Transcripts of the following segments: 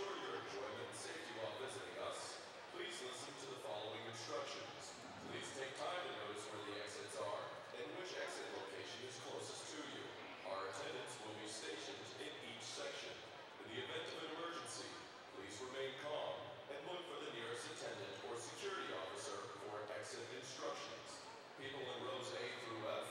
ensure your enjoyment and safety while visiting us, please listen to the following instructions. Please take time to notice where the exits are and which exit location is closest to you. Our attendants will be stationed in each section. In the event of an emergency, please remain calm and look for the nearest attendant or security officer for exit instructions. People in rows A through F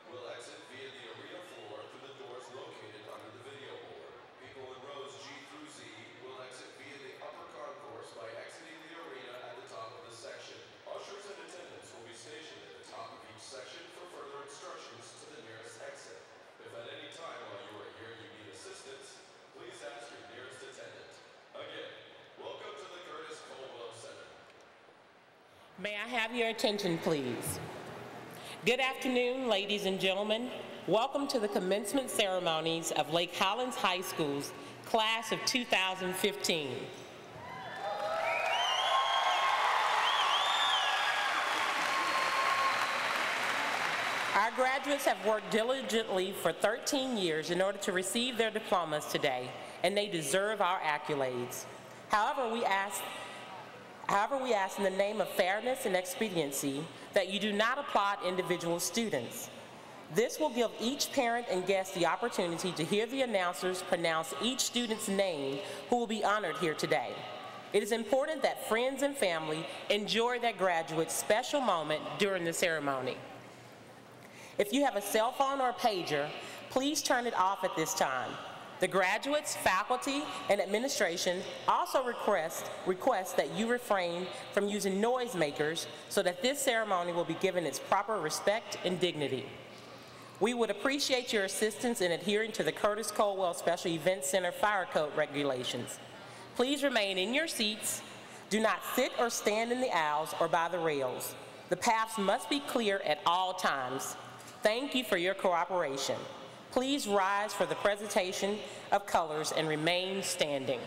will exit via the arena floor through the doors located under the video board. People in rows G through Z will exit via the upper concourse by exiting the arena at the top of the section. Ushers and attendants will be stationed at the top of each section for further instructions to the nearest exit. If at any time while you are here you need assistance, please ask your nearest attendant. Again, welcome to the Curtis Culwell Center. May I have your attention, please? Good afternoon, ladies and gentlemen. Welcome to the commencement ceremonies of Lake Highlands High School's class of 2015. Our graduates have worked diligently for 13 years in order to receive their diplomas today, and they deserve our accolades. However, we ask in the name of fairness and expediency that you do not applaud individual students. This will give each parent and guest the opportunity to hear the announcers pronounce each student's name who will be honored here today. It is important that friends and family enjoy that graduate's special moment during the ceremony. If you have a cell phone or a pager, please turn it off at this time. The graduates, faculty, and administration also request that you refrain from using noisemakers so that this ceremony will be given its proper respect and dignity. We would appreciate your assistance in adhering to the Curtis Culwell Special Events Center Fire Code regulations. Please remain in your seats. Do not sit or stand in the aisles or by the rails. The paths must be clear at all times. Thank you for your cooperation. Please rise for the presentation of colors and remain standing.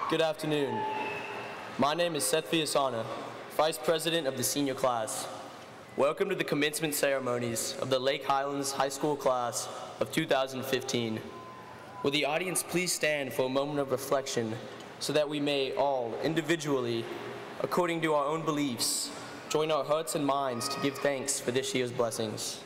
Good afternoon. My name is Seth Viasana, Vice President of the senior class. Welcome to the commencement ceremonies of the Lake Highlands High School class of 2015. Will the audience please stand for a moment of reflection so that we may all, individually, according to our own beliefs, join our hearts and minds to give thanks for this year's blessings.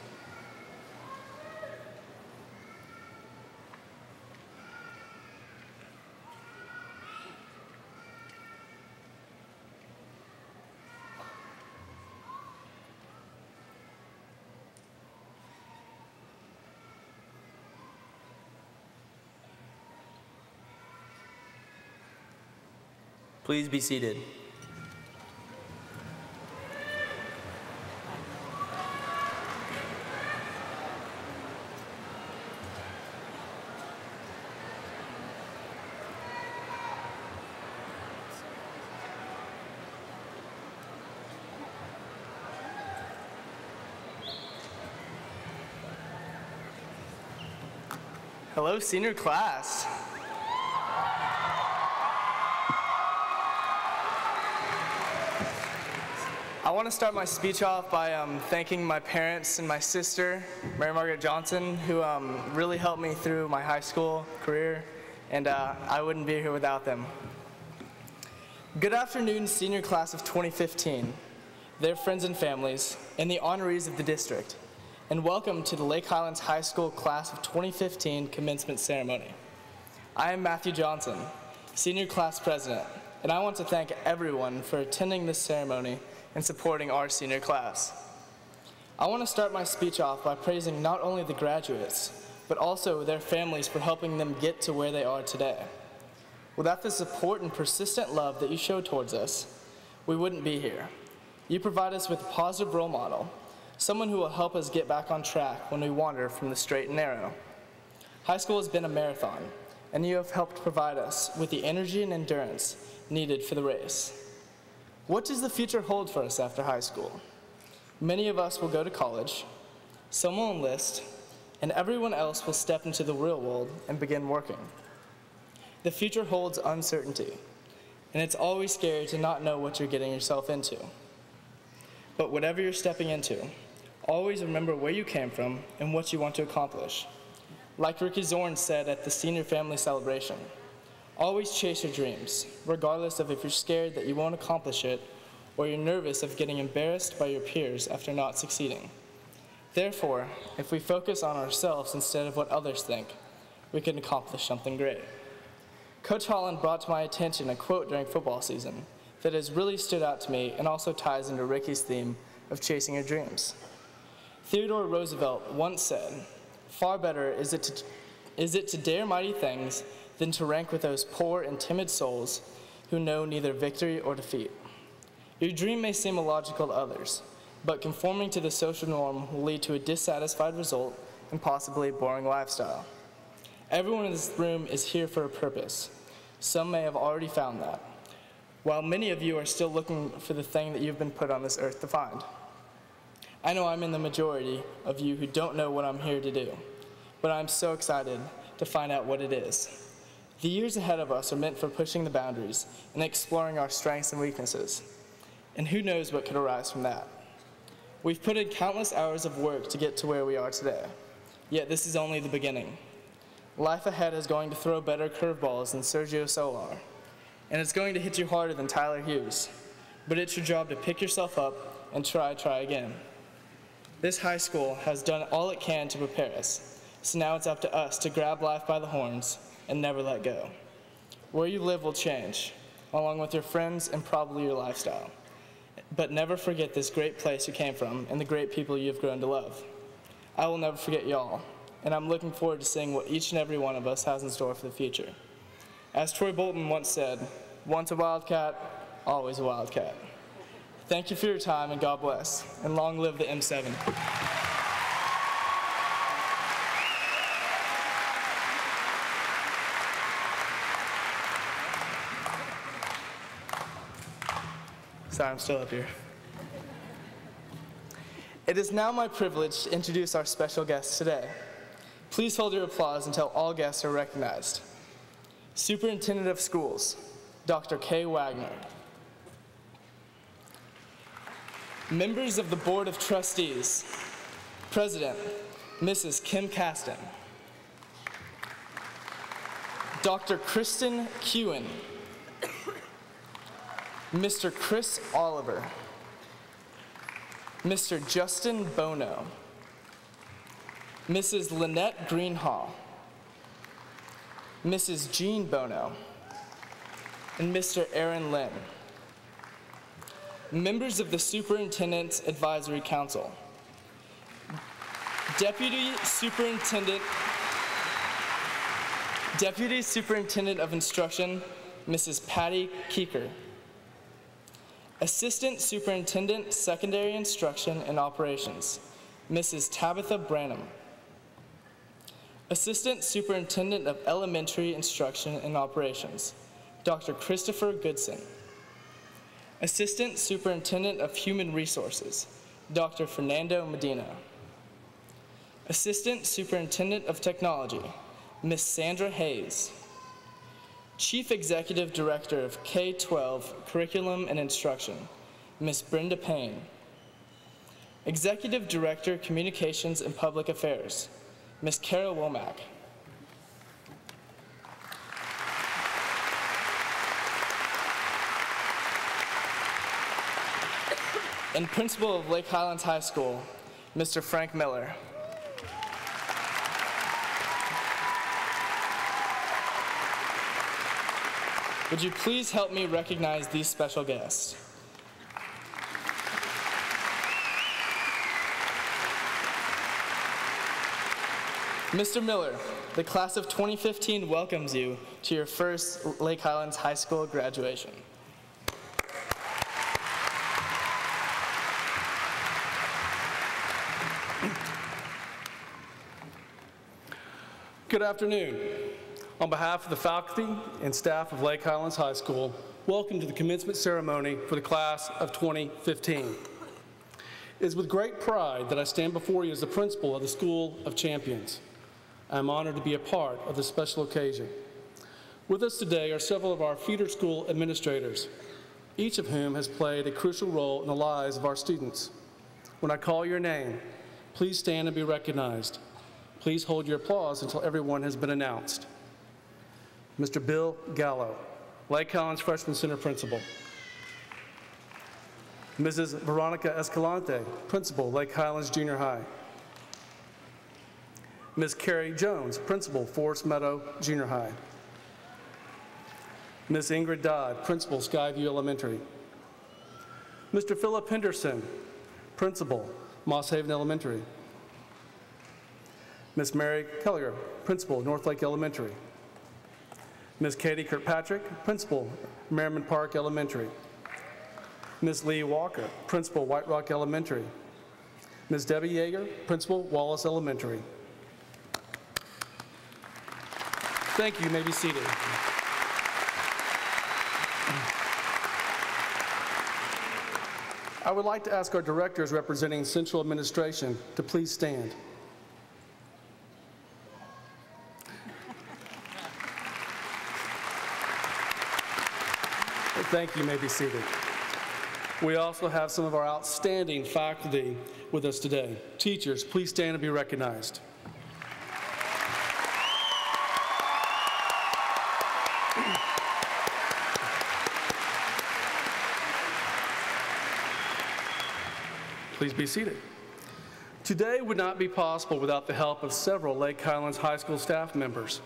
Please be seated. Hello, senior class. I want to start my speech off by thanking my parents and my sister, Mary Margaret Johnson, who really helped me through my high school career, and I wouldn't be here without them. Good afternoon, senior class of 2015, their friends and families, and the honorees of the district, and welcome to the Lake Highlands High School class of 2015 commencement ceremony. I am Matthew Johnson, senior class president, and I want to thank everyone for attending this ceremony and supporting our senior class. I want to start my speech off by praising not only the graduates, but also their families for helping them get to where they are today. Without the support and persistent love that you show towards us, we wouldn't be here. You provide us with a positive role model, someone who will help us get back on track when we wander from the straight and narrow. High school has been a marathon, and you have helped provide us with the energy and endurance needed for the race. What does the future hold for us after high school? Many of us will go to college, some will enlist, and everyone else will step into the real world and begin working. The future holds uncertainty, and it's always scary to not know what you're getting yourself into. But whatever you're stepping into, always remember where you came from and what you want to accomplish. Like Ricky Zorn said at the senior family celebration, always chase your dreams, regardless of if you're scared that you won't accomplish it or you're nervous of getting embarrassed by your peers after not succeeding. Therefore, if we focus on ourselves instead of what others think, we can accomplish something great. Coach Holland brought to my attention a quote during football season that has really stood out to me and also ties into Ricky's theme of chasing your dreams. Theodore Roosevelt once said, "Far better is it to dare mighty things than to rank with those poor and timid souls who know neither victory or defeat." Your dream may seem illogical to others, but conforming to the social norm will lead to a dissatisfied result and possibly a boring lifestyle. Everyone in this room is here for a purpose. Some may have already found that, while many of you are still looking for the thing that you've been put on this earth to find. I know I'm in the majority of you who don't know what I'm here to do, but I'm so excited to find out what it is. The years ahead of us are meant for pushing the boundaries and exploring our strengths and weaknesses. And who knows what could arise from that. We've put in countless hours of work to get to where we are today, yet this is only the beginning. Life ahead is going to throw better curveballs than Sergio Solar, and it's going to hit you harder than Tyler Hughes, but it's your job to pick yourself up and try again. This high school has done all it can to prepare us, so now it's up to us to grab life by the horns and never let go. Where you live will change, along with your friends and probably your lifestyle. But never forget this great place you came from and the great people you've grown to love. I will never forget y'all, and I'm looking forward to seeing what each and every one of us has in store for the future. As Troy Bolton once said, once a Wildcat, always a Wildcat. Thank you for your time, and God bless, and long live the M7. Sorry, I'm still up here. It is now my privilege to introduce our special guest today. Please hold your applause until all guests are recognized. Superintendent of Schools, Dr. Kay Wagner. Members of the Board of Trustees. President, Mrs. Kim Caston. Dr. Kristen Kewen. Mr. Chris Oliver. Mr. Justin Bono. Mrs. Lynette Greenhall. Mrs. Jean Bono. And Mr. Aaron Lynn. Members of the Superintendent's Advisory Council. Deputy Superintendent of Instruction, Mrs. Patty Keeker. Assistant Superintendent, Secondary Instruction and Operations, Mrs. Tabitha Branham. Assistant Superintendent of Elementary Instruction and Operations, Dr. Christopher Goodson. Assistant Superintendent of Human Resources, Dr. Fernando Medina. Assistant Superintendent of Technology, Ms. Sandra Hayes. Chief Executive Director of K-12 Curriculum and Instruction, Ms. Brenda Payne. Executive Director, Communications and Public Affairs, Ms. Kara Womack. And Principal of Lake Highlands High School, Mr. Frank Miller. Would you please help me recognize these special guests? Mr. Miller, the class of 2015 welcomes you to your first Lake Highlands High School graduation. Good afternoon. On behalf of the faculty and staff of Lake Highlands High School, welcome to the commencement ceremony for the class of 2015. It is with great pride that I stand before you as the principal of the School of Champions. I am honored to be a part of this special occasion. With us today are several of our feeder school administrators, each of whom has played a crucial role in the lives of our students. When I call your name, please stand and be recognized. Please hold your applause until everyone has been announced. Mr. Bill Gallo, Lake Highlands Freshman Center Principal. Mrs. Veronica Escalante, Principal, Lake Highlands Junior High. Ms. Carrie Jones, Principal, Forest Meadow Junior High. Ms. Ingrid Dodd, Principal, Skyview Elementary. Mr. Philip Henderson, Principal, Moss Haven Elementary. Ms. Mary Kelliger, Principal, North Lake Elementary. Ms. Katie Kirkpatrick, Principal, Merriman Park Elementary. Ms. Lee Walker, Principal, White Rock Elementary. Ms. Debbie Yeager, Principal, Wallace Elementary. Thank you. You may be seated. I would like to ask our directors representing Central Administration to please stand. Thank you. You may be seated. We also have some of our outstanding faculty with us today. Teachers, please stand and be recognized. Please be seated. Today would not be possible without the help of several Lake Highlands High School staff members.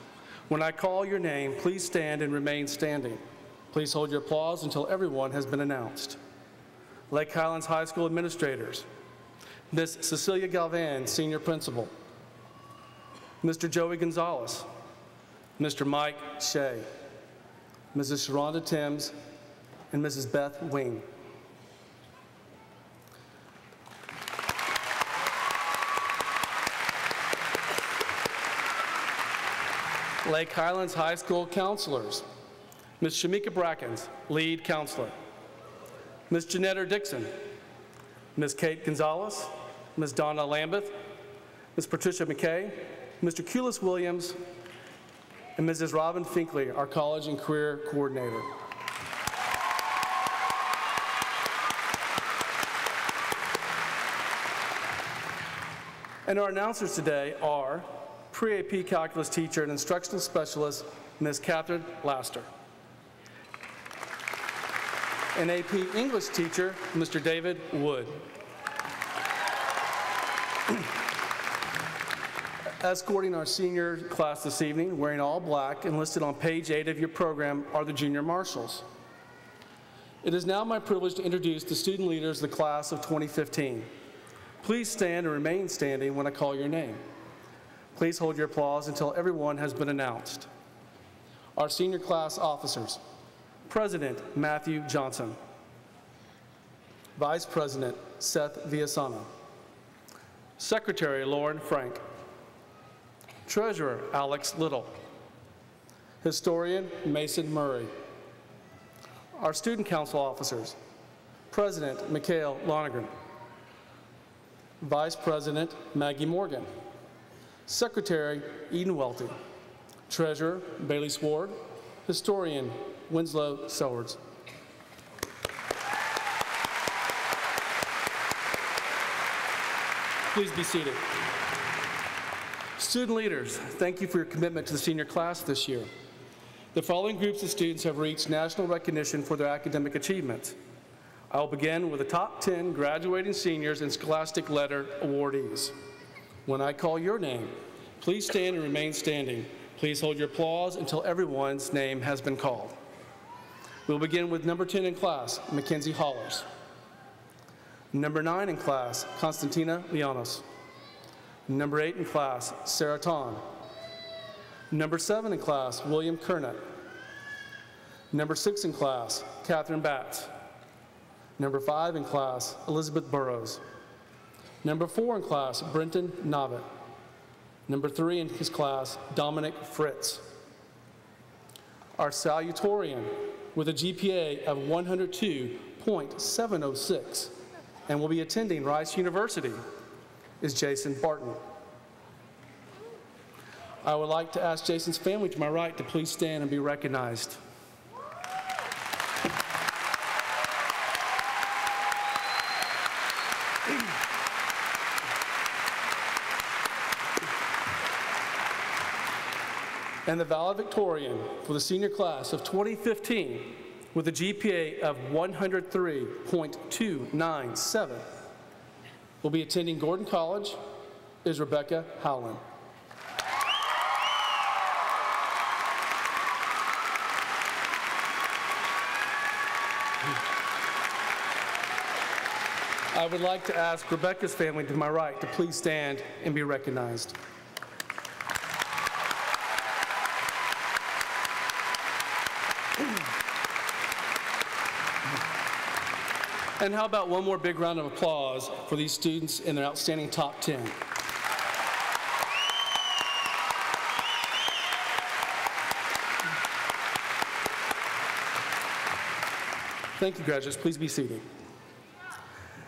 When I call your name, please stand and remain standing. Please hold your applause until everyone has been announced. Lake Highlands High School administrators, Ms. Cecilia Galvan, Senior Principal, Mr. Joey Gonzalez, Mr. Mike Shea, Mrs. Sharonda Timms, and Mrs. Beth Wing. Lake Highlands High School counselors, Ms. Shamika Brackens, lead counselor, Ms. Janetta Dixon, Ms. Kate Gonzalez, Ms. Donna Lambeth, Ms. Patricia McKay, Mr. Kulis Williams, and Mrs. Robin Finkley, our college and career coordinator. And our announcers today are Pre-AP Calculus teacher and instructional specialist, Ms. Catherine Laster. And AP English teacher, Mr. David Wood. Escorting our senior class this evening, wearing all black and listed on page 8 of your program, are the junior marshals. It is now my privilege to introduce the student leaders of the class of 2015. Please stand and remain standing when I call your name. Please hold your applause until everyone has been announced. Our senior class officers: President Matthew Johnson, Vice President Seth Villasana, Secretary Lauren Frank, Treasurer Alex Little, Historian Mason Murray. Our student council officers: President Mikhail Lonergan, Vice President Maggie Morgan, Secretary Eden Welty, Treasurer Bailey Sward, Historian Winslow Selwards. Please be seated. Student leaders, thank you for your commitment to the senior class this year. The following groups of students have reached national recognition for their academic achievements. I will begin with the top 10 graduating seniors and Scholastic Letter awardees. When I call your name, please stand and remain standing. Please hold your applause until everyone's name has been called. We'll begin with number 10 in class, Mackenzie Hollers. Number 9 in class, Constantina Lianos. Number 8 in class, Sarah Ton. Number 7 in class, William Kernett. Number 6 in class, Catherine Batts. Number 5 in class, Elizabeth Burrows. Number 4 in class, Brenton Novitt. Number 3 in his class, Dominic Fritz. Our salutatorian with a GPA of 102.706 and will be attending Rice University is Jason Barton. I would like to ask Jason's family to my right to please stand and be recognized. And the valedictorian for the senior class of 2015 with a GPA of 103.297 will be attending Gordon College is Rebecca Howland. I would like to ask Rebecca's family to my right to please stand and be recognized. And how about one more big round of applause for these students in their outstanding top 10. Thank you, graduates. Please be seated.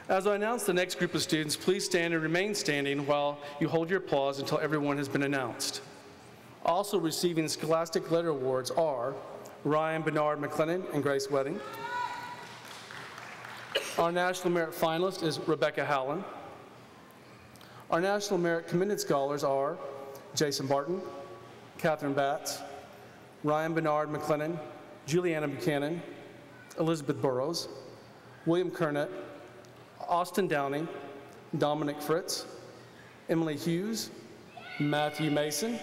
As I announce the next group of students, please stand and remain standing while you hold your applause until everyone has been announced. Also receiving the Scholastic Letter Awards are Ryan Bernard McLennan and Grace Wedding. Our National Merit finalist is Rebecca Howland. Our National Merit Commended Scholars are Jason Barton, Catherine Batts, Ryan Bernard McLennan, Juliana Buchanan, Elizabeth Burrows, William Kernett, Austin Downing, Dominic Fritz, Emily Hughes, Matthew Mason,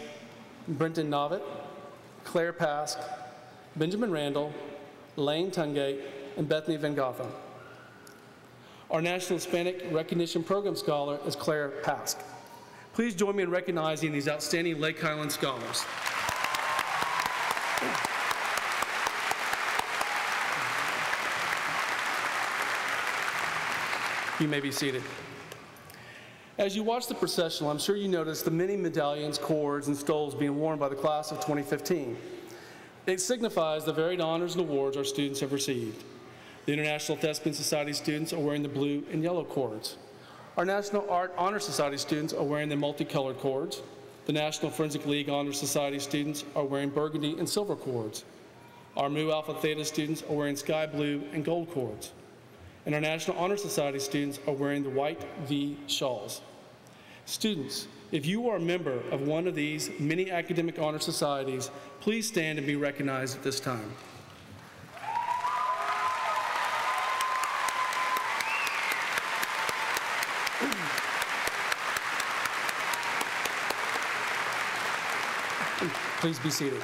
Brenton Novitt, Claire Pask, Benjamin Randall, Lane Tungate, and Bethany Van Gotham. Our National Hispanic Recognition Program Scholar is Claire Pask. Please join me in recognizing these outstanding Lake Highlands scholars. You may be seated. As you watch the processional, I'm sure you noticed the many medallions, cords, and stoles being worn by the class of 2015. It signifies the varied honors and awards our students have received. The International Thespian Society students are wearing the blue and yellow cords. Our National Art Honor Society students are wearing the multicolored cords. The National Forensic League Honor Society students are wearing burgundy and silver cords. Our Mu Alpha Theta students are wearing sky blue and gold cords. And our National Honor Society students are wearing the white V shawls. Students, if you are a member of one of these many academic honor societies, please stand and be recognized at this time. Please be seated.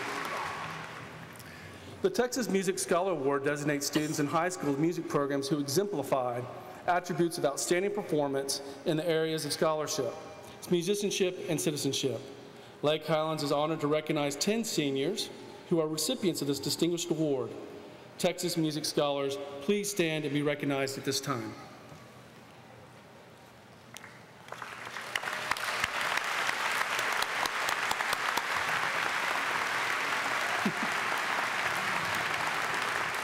The Texas Music Scholar Award designates students in high school music programs who exemplify attributes of outstanding performance in the areas of scholarship, musicianship, and citizenship. Lake Highlands is honored to recognize 10 seniors who are recipients of this distinguished award. Texas Music Scholars, please stand and be recognized at this time.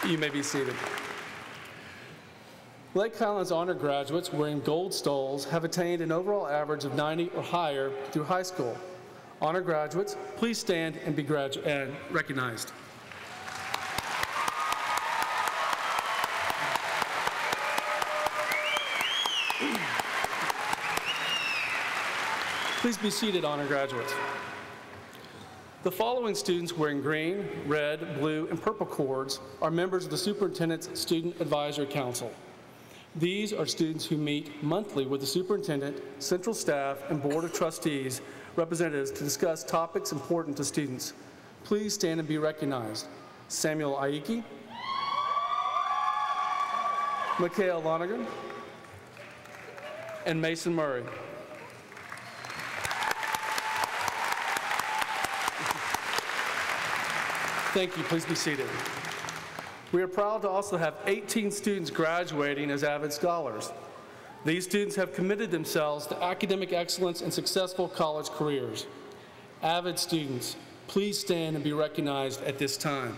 You may be seated. Lake Highlands honor graduates wearing gold stoles have attained an overall average of 90 or higher through high school. Honor graduates, please stand and be recognized. Please be seated, honor graduates. The following students wearing green, red, blue, and purple cords are members of the Superintendent's Student Advisory Council. These are students who meet monthly with the superintendent, central staff, and board of trustees representatives to discuss topics important to students. Please stand and be recognized. Samuel Aiki, Mikhail Lonergan, and Mason Murray. Thank you. Please be seated. We are proud to also have 18 students graduating as avid scholars. These students have committed themselves to academic excellence and successful college careers. Avid students, please stand and be recognized at this time.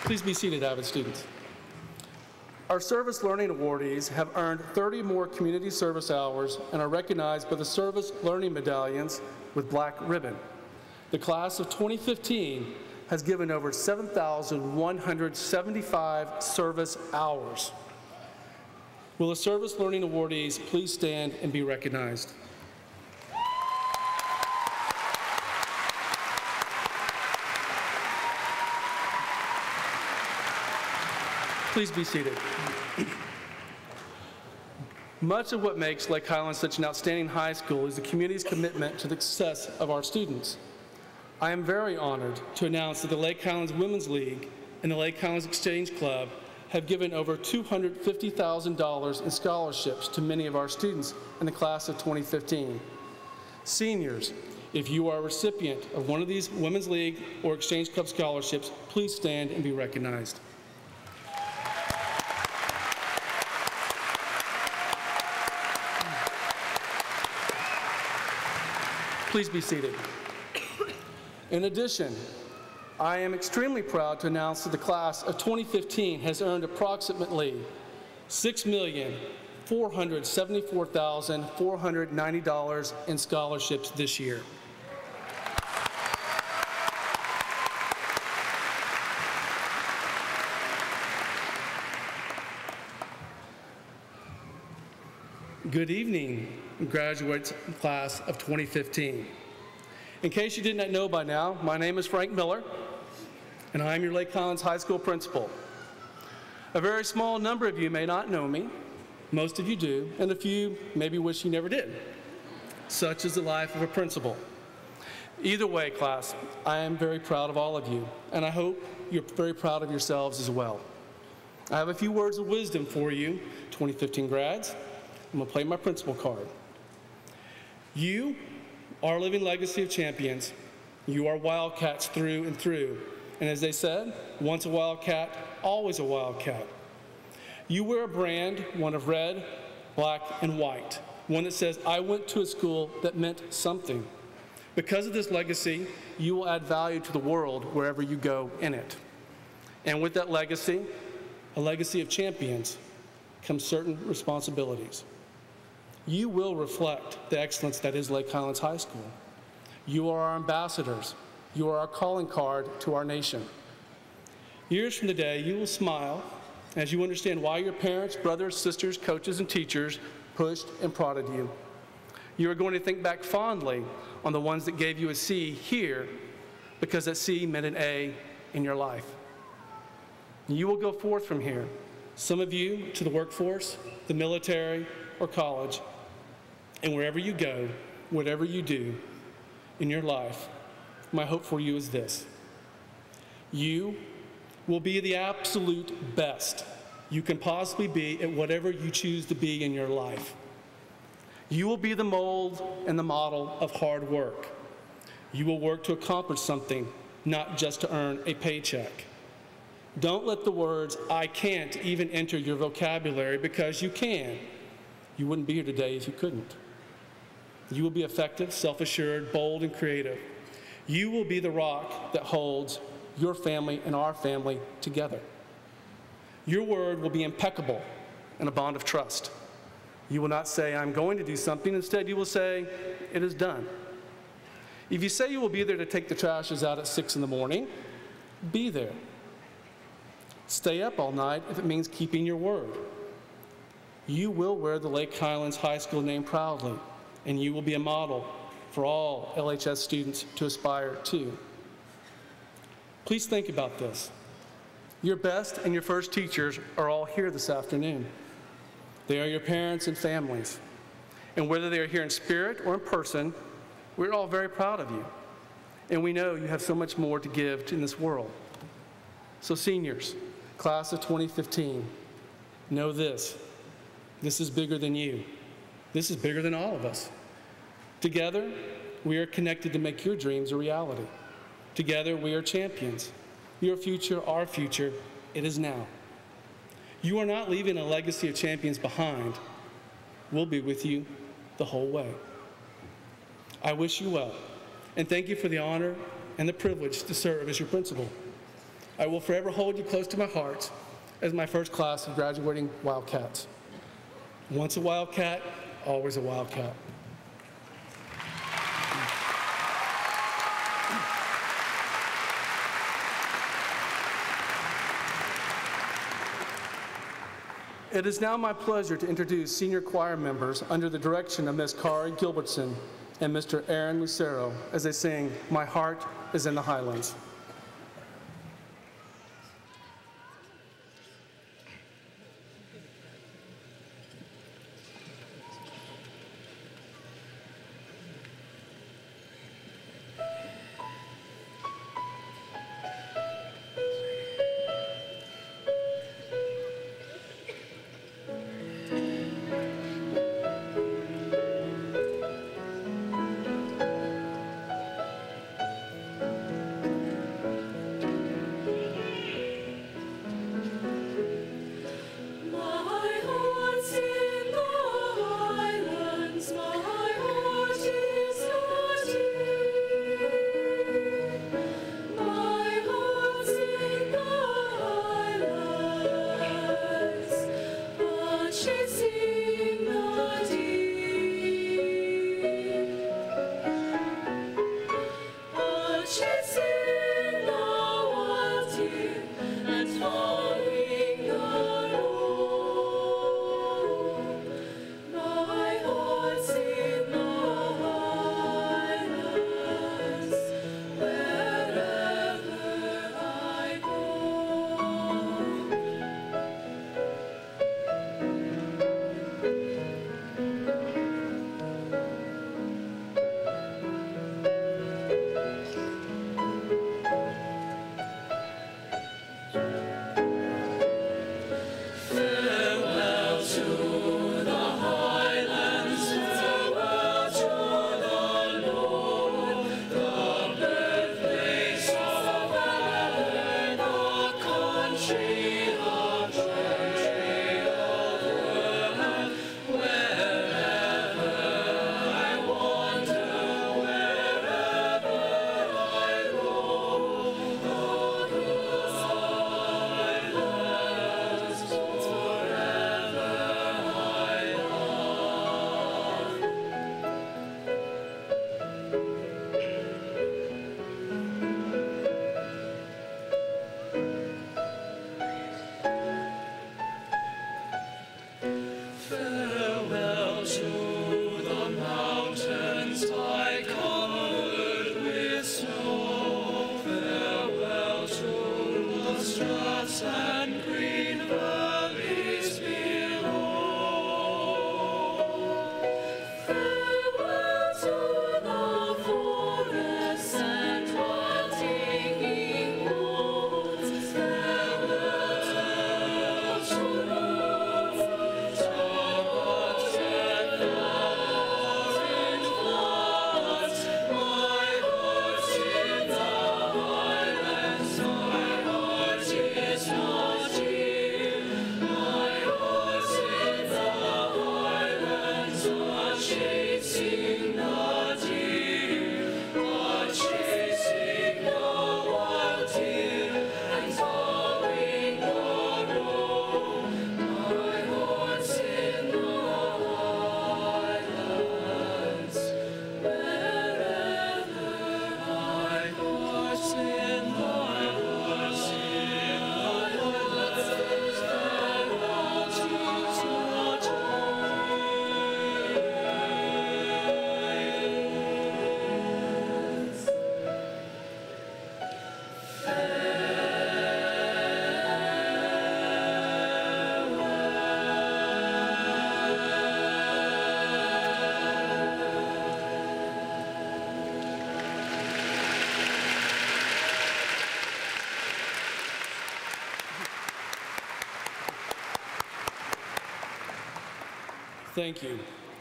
Please be seated, avid students. Our Service Learning Awardees have earned 30 more community service hours and are recognized by the Service Learning Medallions with black ribbon. The class of 2015 has given over 7,175 service hours. Will the Service Learning Awardees please stand and be recognized? Please be seated. Much of what makes Lake Highlands such an outstanding high school is the community's commitment to the success of our students. I am very honored to announce that the Lake Highlands Women's League and the Lake Highlands Exchange Club have given over $250,000 in scholarships to many of our students in the class of 2015. Seniors, if you are a recipient of one of these Women's League or Exchange Club scholarships, please stand and be recognized. Please be seated. In addition, I am extremely proud to announce that the class of 2015 has earned approximately $6,474,490 in scholarships this year. Good evening, graduates class of 2015. In case you did not know by now, my name is Frank Miller, and I am your Lake Highlands High School principal. A very small number of you may not know me. Most of you do, and a few maybe wish you never did. Such is the life of a principal. Either way, class, I am very proud of all of you, and I hope you're very proud of yourselves as well. I have a few words of wisdom for you, 2015 grads. I'm gonna play my principal card. You are a living legacy of champions. You are Wildcats through and through. And as they said, once a Wildcat, always a Wildcat. You wear a brand, one of red, black, and white. One that says, I went to a school that meant something. Because of this legacy, you will add value to the world wherever you go in it. And with that legacy, a legacy of champions, comes certain responsibilities. You will reflect the excellence that is Lake Highlands High School. You are our ambassadors. You are our calling card to our nation. Years from today, you will smile as you understand why your parents, brothers, sisters, coaches, and teachers pushed and prodded you. You are going to think back fondly on the ones that gave you a C here because that C meant an A in your life. You will go forth from here, some of you to the workforce, the military, or college. And wherever you go, whatever you do in your life, my hope for you is this: you will be the absolute best you can possibly be at whatever you choose to be in your life. You will be the mold and the model of hard work. You will work to accomplish something, not just to earn a paycheck. Don't let the words, "I can't," even enter your vocabulary, because you can. You wouldn't be here today if you couldn't. You will be effective, self-assured, bold, and creative. You will be the rock that holds your family and our family together. Your word will be impeccable and a bond of trust. You will not say, "I'm going to do something." Instead, you will say, "It is done." If you say you will be there to take the trashes out at 6 in the morning, be there. Stay up all night if it means keeping your word. You will wear the Lake Highlands High School name proudly, and you will be a model for all LHS students to aspire to. Please think about this. Your best and your first teachers are all here this afternoon. They are your parents and families. And whether they are here in spirit or in person, we're all very proud of you. And we know you have so much more to give in this world. So seniors, class of 2015, know this. This is bigger than you. This is bigger than all of us. Together, we are connected to make your dreams a reality. Together, we are champions. Your future, our future, it is now. You are not leaving a legacy of champions behind. We'll be with you the whole way. I wish you well, and thank you for the honor and the privilege to serve as your principal. I will forever hold you close to my heart as my first class of graduating Wildcats. Once a Wildcat, always a Wildcat. It is now my pleasure to introduce senior choir members under the direction of Ms. Kari Gilbertson and Mr. Aaron Lucero as they sing "My Heart is in the Highlands." Thank you.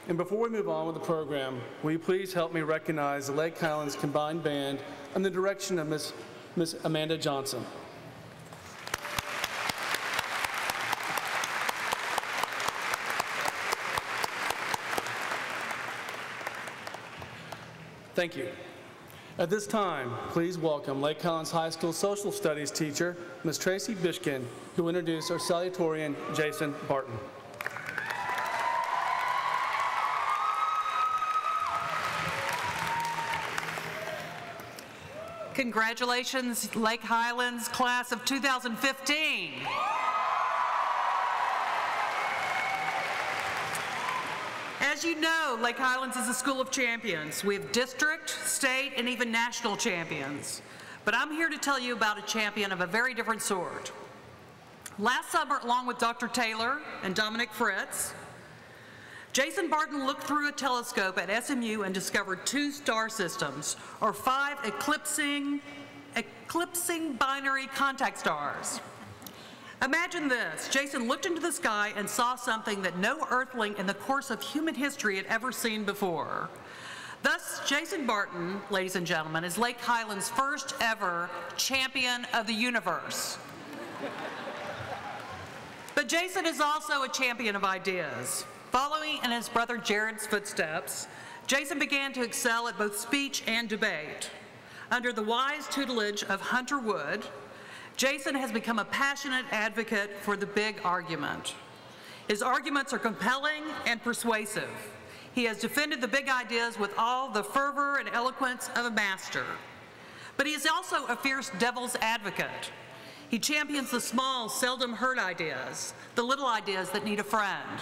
And before we move on with the program, will you please help me recognize the Lake Highlands Combined Band under the direction of Miss Amanda Johnson. Thank you. At this time, please welcome Lake Highlands High School Social Studies teacher, Ms. Tracy Bishkin, who will introduce our salutatorian, Jason Barton. Congratulations, Lake Highlands class of 2015. As you know, Lake Highlands is a school of champions. We have district, state, and even national champions. But I'm here to tell you about a champion of a very different sort. Last summer, along with Dr. Taylor and Dominic Fritz, Jason Barton looked through a telescope at SMU and discovered 2 star systems, or 5 eclipsing binary contact stars. Imagine this. Jason looked into the sky and saw something that no earthling in the course of human history had ever seen before. Thus, Jason Barton, ladies and gentlemen, is Lake Highlands' first ever champion of the universe. But Jason is also a champion of ideas. Following in his brother Jared's footsteps, Jason began to excel at both speech and debate. Under the wise tutelage of Hunter Wood, Jason has become a passionate advocate for the big argument. His arguments are compelling and persuasive. He has defended the big ideas with all the fervor and eloquence of a master. But he is also a fierce devil's advocate. He champions the small, seldom heard ideas, the little ideas that need a friend.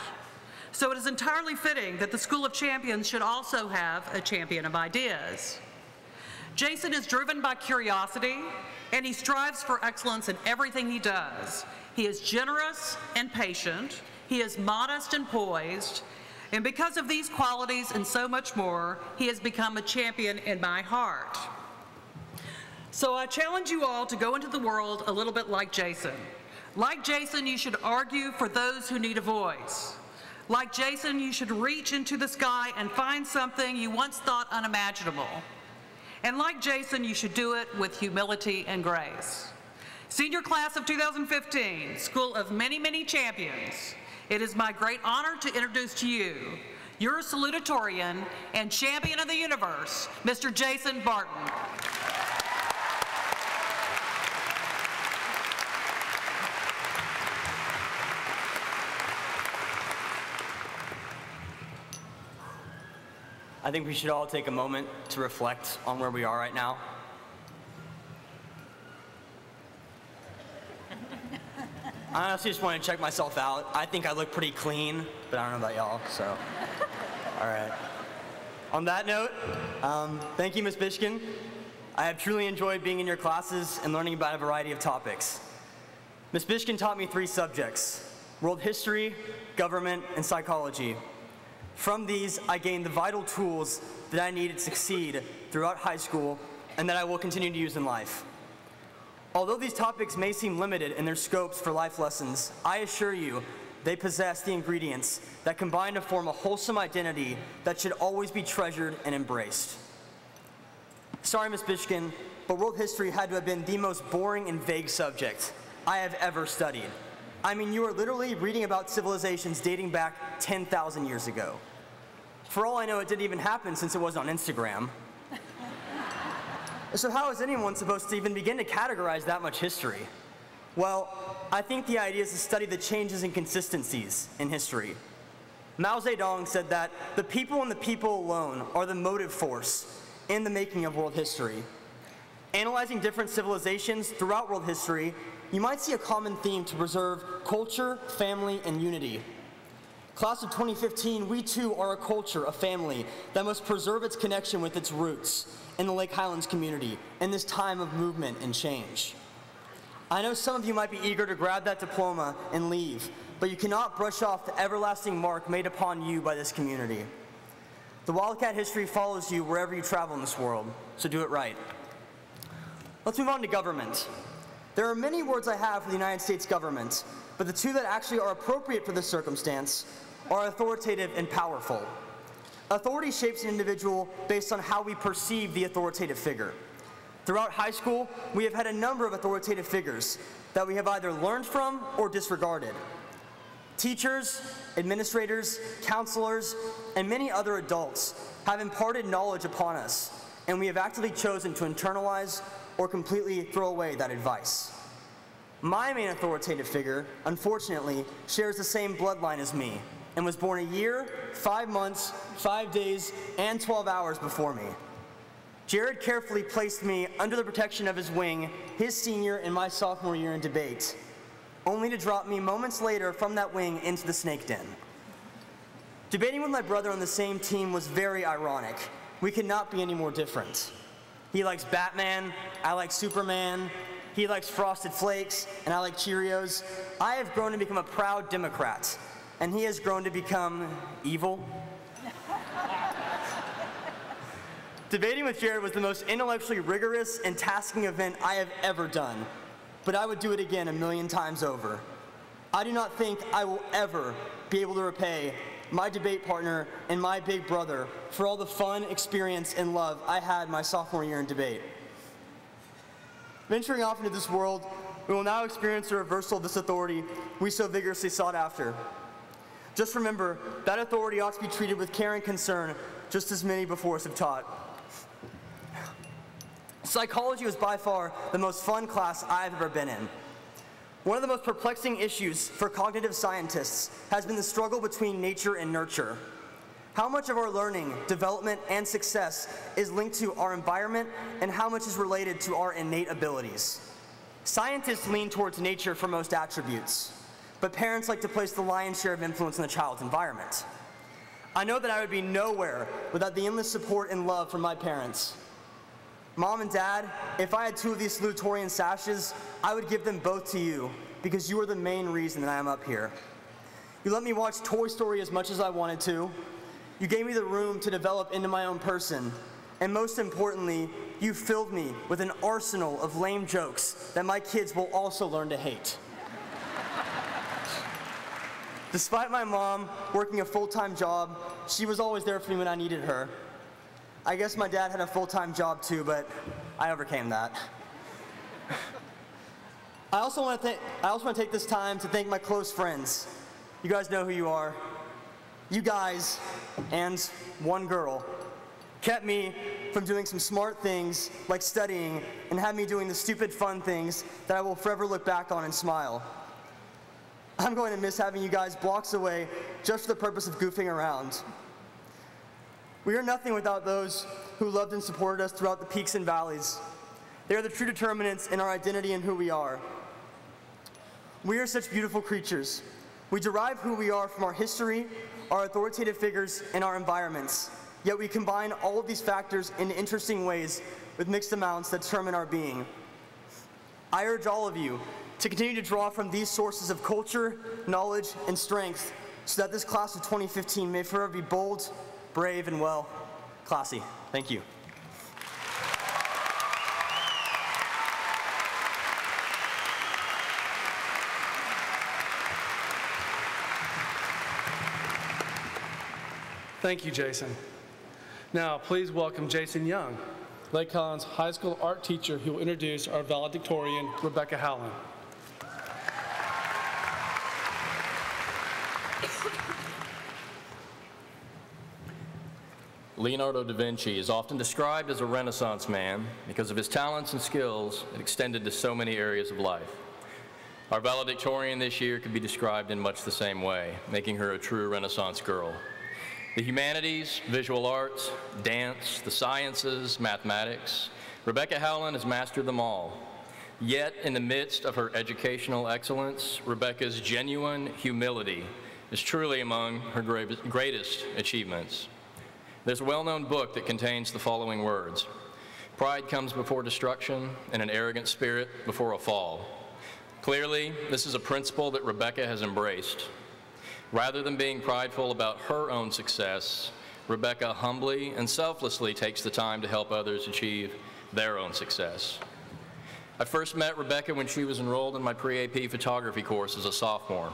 So it is entirely fitting that the School of Champions should also have a champion of ideas. Jason is driven by curiosity, and he strives for excellence in everything he does. He is generous and patient. He is modest and poised. And because of these qualities and so much more, he has become a champion in my heart. So I challenge you all to go into the world a little bit like Jason. Like Jason, you should argue for those who need a voice. Like Jason, you should reach into the sky and find something you once thought unimaginable. And like Jason, you should do it with humility and grace. Senior class of 2015, School of Many, Many Champions, it is my great honor to introduce to you your salutatorian and champion of the universe, Mr. Jason Barton. I think we should all take a moment to reflect on where we are right now. I honestly just want to check myself out. I think I look pretty clean, but I don't know about y'all, so. All right. On that note, thank you, Ms. Bishkin. I have truly enjoyed being in your classes and learning about a variety of topics. Ms. Bishkin taught me 3 subjects: world history, government, and psychology. From these, I gained the vital tools that I needed to succeed throughout high school and that I will continue to use in life. Although these topics may seem limited in their scopes for life lessons, I assure you they possess the ingredients that combine to form a wholesome identity that should always be treasured and embraced. Sorry, Ms. Bishkin, but world history had to have been the most boring and vague subject I have ever studied. I mean, you are literally reading about civilizations dating back 10,000 years ago. For all I know, it didn't even happen since it wasn't on Instagram. So how is anyone supposed to even begin to categorize that much history? Well, I think the idea is to study the changes and consistencies in history. Mao Zedong said that the people and the people alone are the motive force in the making of world history. Analyzing different civilizations throughout world history, you might see a common theme to preserve culture, family, and unity. Class of 2015, we too are a culture, a family, that must preserve its connection with its roots in the Lake Highlands community in this time of movement and change. I know some of you might be eager to grab that diploma and leave, but you cannot brush off the everlasting mark made upon you by this community. The Wildcat history follows you wherever you travel in this world, so do it right. Let's move on to government. There are many words I have for the United States government, but the 2 that actually are appropriate for this circumstance are authoritative and powerful. Authority shapes an individual based on how we perceive the authoritative figure. Throughout high school, we have had a number of authoritative figures that we have either learned from or disregarded. Teachers, administrators, counselors, and many other adults have imparted knowledge upon us, and we have actively chosen to internalize or completely throw away that advice. My main authoritative figure, unfortunately, shares the same bloodline as me and was born a year, 5 months, 5 days, and 12 hours before me. Jared carefully placed me under the protection of his wing his senior and my sophomore year in debate, only to drop me moments later from that wing into the snake den. Debating with my brother on the same team was very ironic. We could not be any more different. He likes Batman, I like Superman, he likes Frosted Flakes, and I like Cheerios. I have grown to become a proud Democrat, and he has grown to become evil. Debating with Jared was the most intellectually rigorous and tasking event I have ever done, but I would do it again 1,000,000 times over. I do not think I will ever be able to repay my debate partner and my big brother for all the fun, experience, and love I had my sophomore year in debate. Venturing off into this world, we will now experience the reversal of this authority we so vigorously sought after. Just remember, that authority ought to be treated with care and concern, just as many before us have taught. Psychology was by far the most fun class I've ever been in. One of the most perplexing issues for cognitive scientists has been the struggle between nature and nurture. How much of our learning, development, and success is linked to our environment, and how much is related to our innate abilities? Scientists lean towards nature for most attributes, but parents like to place the lion's share of influence in the child's environment. I know that I would be nowhere without the endless support and love from my parents. Mom and Dad, if I had 2 of these salutatorian sashes, I would give them both to you, because you are the main reason that I am up here. You let me watch Toy Story as much as I wanted to. You gave me the room to develop into my own person. And most importantly, you filled me with an arsenal of lame jokes that my kids will also learn to hate. Despite my mom working a full-time job, she was always there for me when I needed her. I guess my dad had a full-time job too, but I overcame that. I also want to take this time to thank my close friends. You guys know who you are. You guys, and one girl, kept me from doing some smart things like studying and had me doing the stupid fun things that I will forever look back on and smile. I'm going to miss having you guys blocks away just for the purpose of goofing around. We are nothing without those who loved and supported us throughout the peaks and valleys. They are the true determinants in our identity and who we are. We are such beautiful creatures. We derive who we are from our history, our authoritative figures, and our environments. Yet we combine all of these factors in interesting ways with mixed amounts that determine our being. I urge all of you to continue to draw from these sources of culture, knowledge, and strength so that this class of 2015 may forever be bold, brave, and, well, classy. Thank you. Thank you, Jason. Now, please welcome Jason Young, Lake Highlands High School art teacher, who will introduce our valedictorian, Rebecca Howland. Leonardo da Vinci is often described as a Renaissance man because of his talents and skills that extended to so many areas of life. Our valedictorian this year could be described in much the same way, making her a true Renaissance girl. The humanities, visual arts, dance, the sciences, mathematics, Rebecca Howland has mastered them all. Yet, in the midst of her educational excellence, Rebecca's genuine humility is truly among her greatest achievements. There's a well-known book that contains the following words: "Pride comes before destruction, and an arrogant spirit before a fall." Clearly, this is a principle that Rebecca has embraced. Rather than being prideful about her own success, Rebecca humbly and selflessly takes the time to help others achieve their own success. I first met Rebecca when she was enrolled in my pre-AP photography course as a sophomore.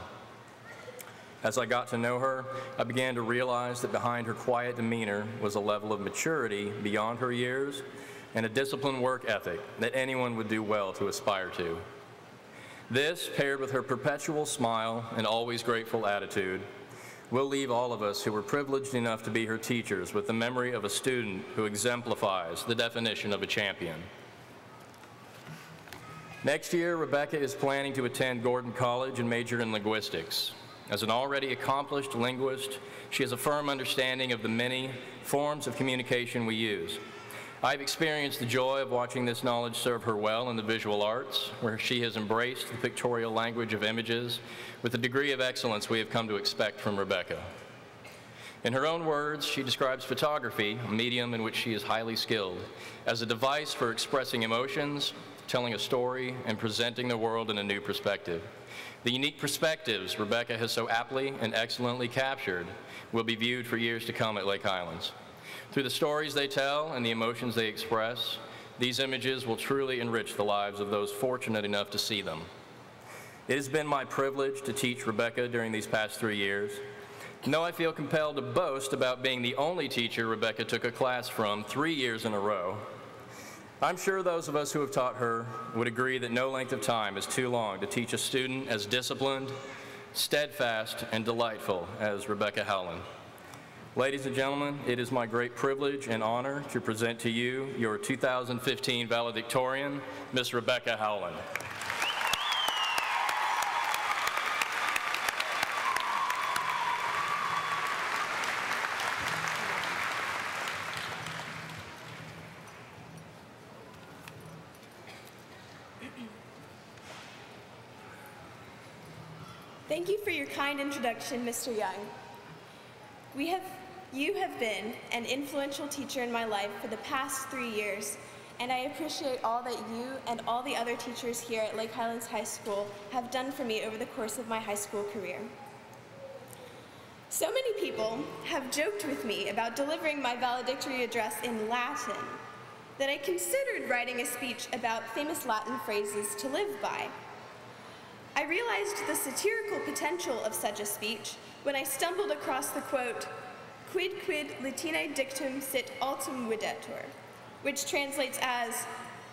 As I got to know her, I began to realize that behind her quiet demeanor was a level of maturity beyond her years and a disciplined work ethic that anyone would do well to aspire to. This, paired with her perpetual smile and always grateful attitude, will leave all of us who were privileged enough to be her teachers with the memory of a student who exemplifies the definition of a champion. Next year, Rebecca is planning to attend Gordon College and major in linguistics. As an already accomplished linguist, she has a firm understanding of the many forms of communication we use. I've experienced the joy of watching this knowledge serve her well in the visual arts, where she has embraced the pictorial language of images with the degree of excellence we have come to expect from Rebecca. In her own words, she describes photography, a medium in which she is highly skilled, as a device for expressing emotions, telling a story, and presenting the world in a new perspective. The unique perspectives Rebecca has so aptly and excellently captured will be viewed for years to come at Lake Highlands. Through the stories they tell and the emotions they express, these images will truly enrich the lives of those fortunate enough to see them. It has been my privilege to teach Rebecca during these past 3 years. And though I feel compelled to boast about being the only teacher Rebecca took a class from 3 years in a row, I'm sure those of us who have taught her would agree that no length of time is too long to teach a student as disciplined, steadfast, and delightful as Rebecca Howland. Ladies and gentlemen, it is my great privilege and honor to present to you your 2015 valedictorian, Miss Rebecca Howland. Thank you for your kind introduction, Mr. Young. You have been an influential teacher in my life for the past 3 years, and I appreciate all that you and all the other teachers here at Lake Highlands High School have done for me over the course of my high school career. So many people have joked with me about delivering my valedictory address in Latin that I considered writing a speech about famous Latin phrases to live by. I realized the satirical potential of such a speech when I stumbled across the quote, "Quid Latinae dictum sit altum videtur," which translates as,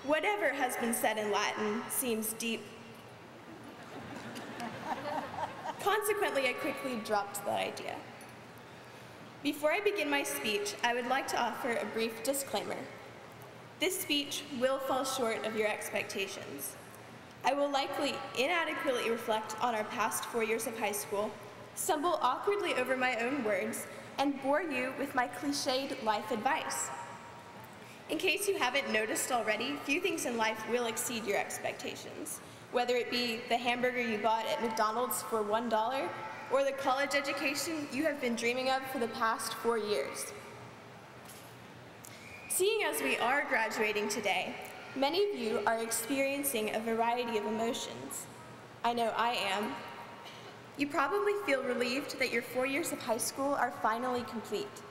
"Whatever has been said in Latin seems deep." Consequently, I quickly dropped that idea. Before I begin my speech, I would like to offer a brief disclaimer. This speech will fall short of your expectations. I will likely inadequately reflect on our past 4 years of high school, stumble awkwardly over my own words, and bore you with my cliched life advice. In case you haven't noticed already, few things in life will exceed your expectations, whether it be the hamburger you bought at McDonald's for $1 or the college education you have been dreaming of for the past 4 years. Seeing as we are graduating today, many of you are experiencing a variety of emotions. I know I am. You probably feel relieved that your 4 years of high school are finally complete.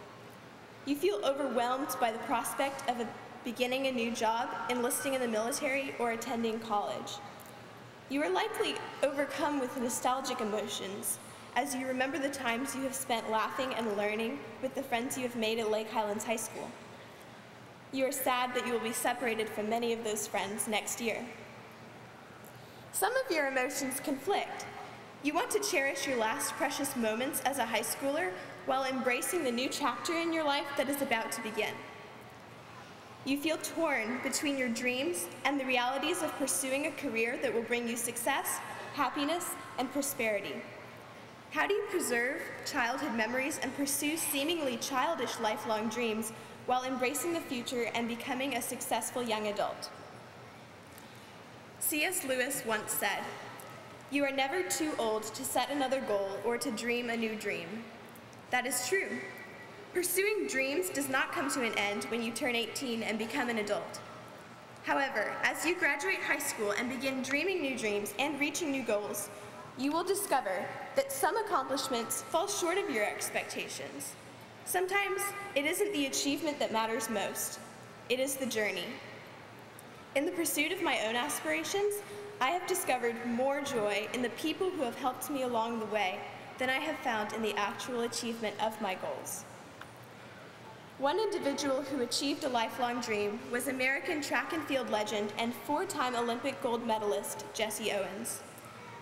You feel overwhelmed by the prospect of beginning a new job, enlisting in the military, or attending college. You are likely overcome with nostalgic emotions as you remember the times you have spent laughing and learning with the friends you have made at Lake Highlands High School. You are sad that you will be separated from many of those friends next year. Some of your emotions conflict. You want to cherish your last precious moments as a high schooler while embracing the new chapter in your life that is about to begin. You feel torn between your dreams and the realities of pursuing a career that will bring you success, happiness, and prosperity. How do you preserve childhood memories and pursue seemingly childish lifelong dreams while embracing the future and becoming a successful young adult? C.S. Lewis once said, "You are never too old to set another goal or to dream a new dream." That is true. Pursuing dreams does not come to an end when you turn 18 and become an adult. However, as you graduate high school and begin dreaming new dreams and reaching new goals, you will discover that some accomplishments fall short of your expectations. Sometimes it isn't the achievement that matters most, it is the journey. In the pursuit of my own aspirations, I have discovered more joy in the people who have helped me along the way than I have found in the actual achievement of my goals. One individual who achieved a lifelong dream was American track and field legend and 4-time Olympic gold medalist Jesse Owens.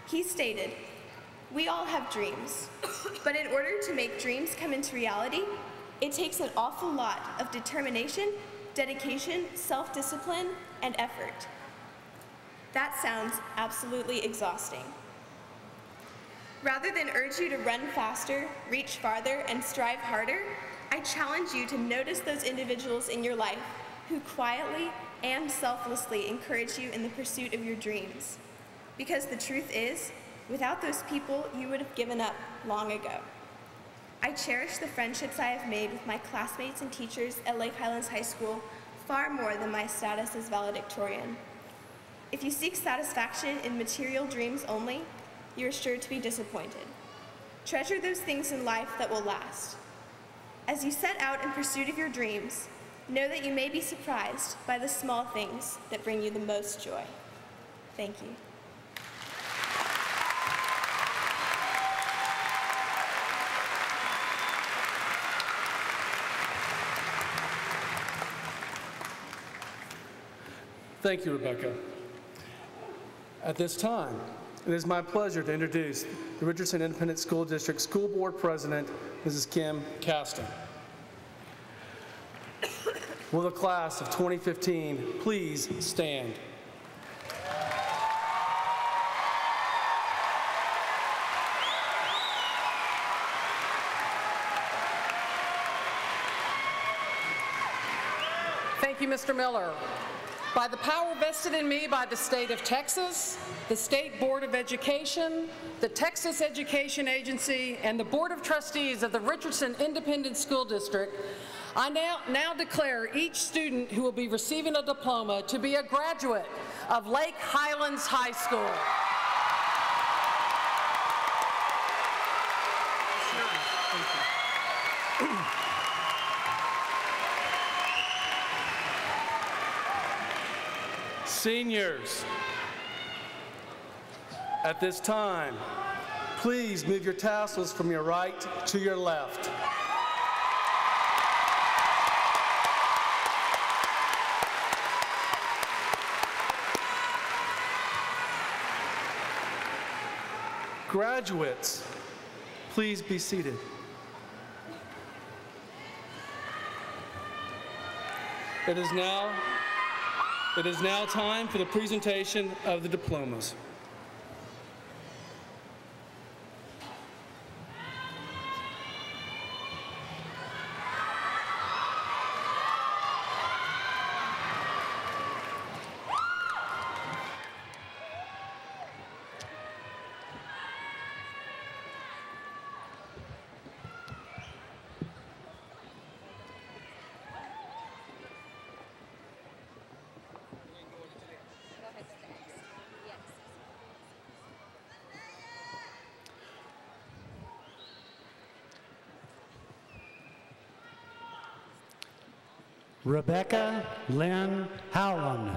He stated, "We all have dreams, but in order to make dreams come into reality, it takes an awful lot of determination, dedication, self-discipline, and effort." That sounds absolutely exhausting. Rather than urge you to run faster, reach farther, and strive harder, I challenge you to notice those individuals in your life who quietly and selflessly encourage you in the pursuit of your dreams. Because the truth is, without those people, you would have given up long ago. I cherish the friendships I have made with my classmates and teachers at Lake Highlands High School far more than my status as valedictorian. If you seek satisfaction in material dreams only, you are sure to be disappointed. Treasure those things in life that will last. As you set out in pursuit of your dreams, know that you may be surprised by the small things that bring you the most joy. Thank you. Thank you, Rebecca. At this time, it is my pleasure to introduce the Richardson Independent School District School Board President, Mrs. Kim Caston. Will the class of 2015 please stand? Thank you, Mr. Miller. By the power vested in me by the state of Texas, the State Board of Education, the Texas Education Agency, and the Board of Trustees of the Richardson Independent School District, I now declare each student who will be receiving a diploma to be a graduate of Lake Highlands High School. Seniors, at this time, please move your tassels from your right to your left. Graduates, please be seated. It is now time for the presentation of the diplomas. Rebecca Lynn Howland.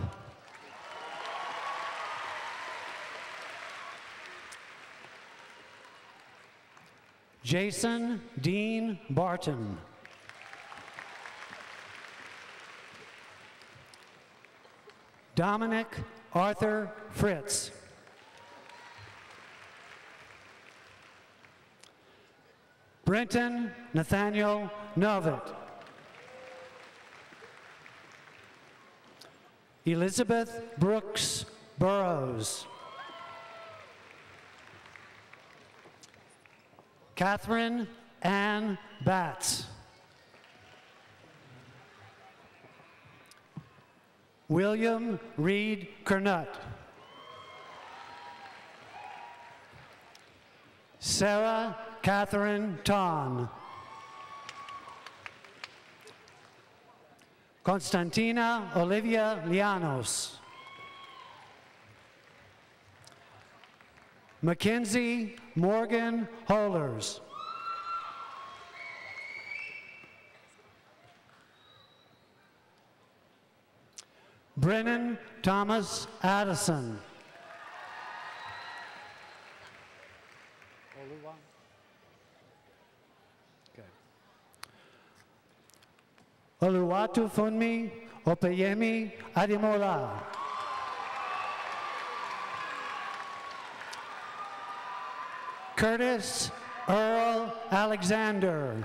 Jason Dean Barton. Dominic Arthur Fritz. Brenton Nathaniel Novitt. Elizabeth Brooks Burrows. Catherine Ann Batts. William Reed Kernut. Sarah Catherine Ton. Constantina Olivia Llanos. Mackenzie Morgan Hollers. Brennan Thomas Addison. Oluwatu Funmi Opeyemi Ademola. Curtis Earl Alexander.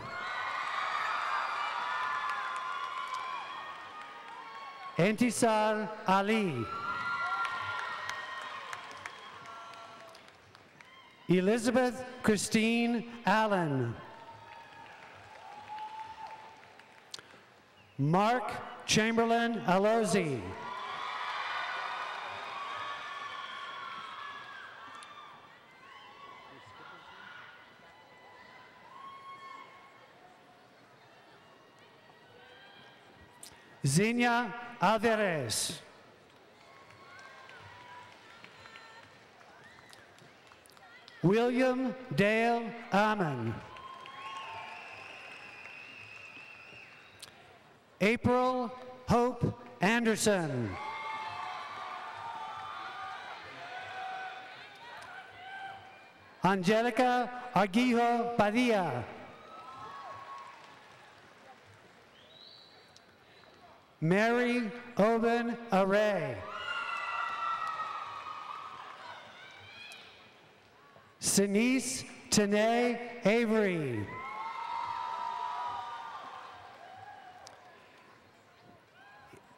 Entisar Ali. Elizabeth Christine Allen. Mark Chamberlain Alozi. Zinia Alvarez. William Dale Ammon. April Hope Anderson. Angelica Aguijo Padilla. Mary Oben Array. Sinise Tanae Avery.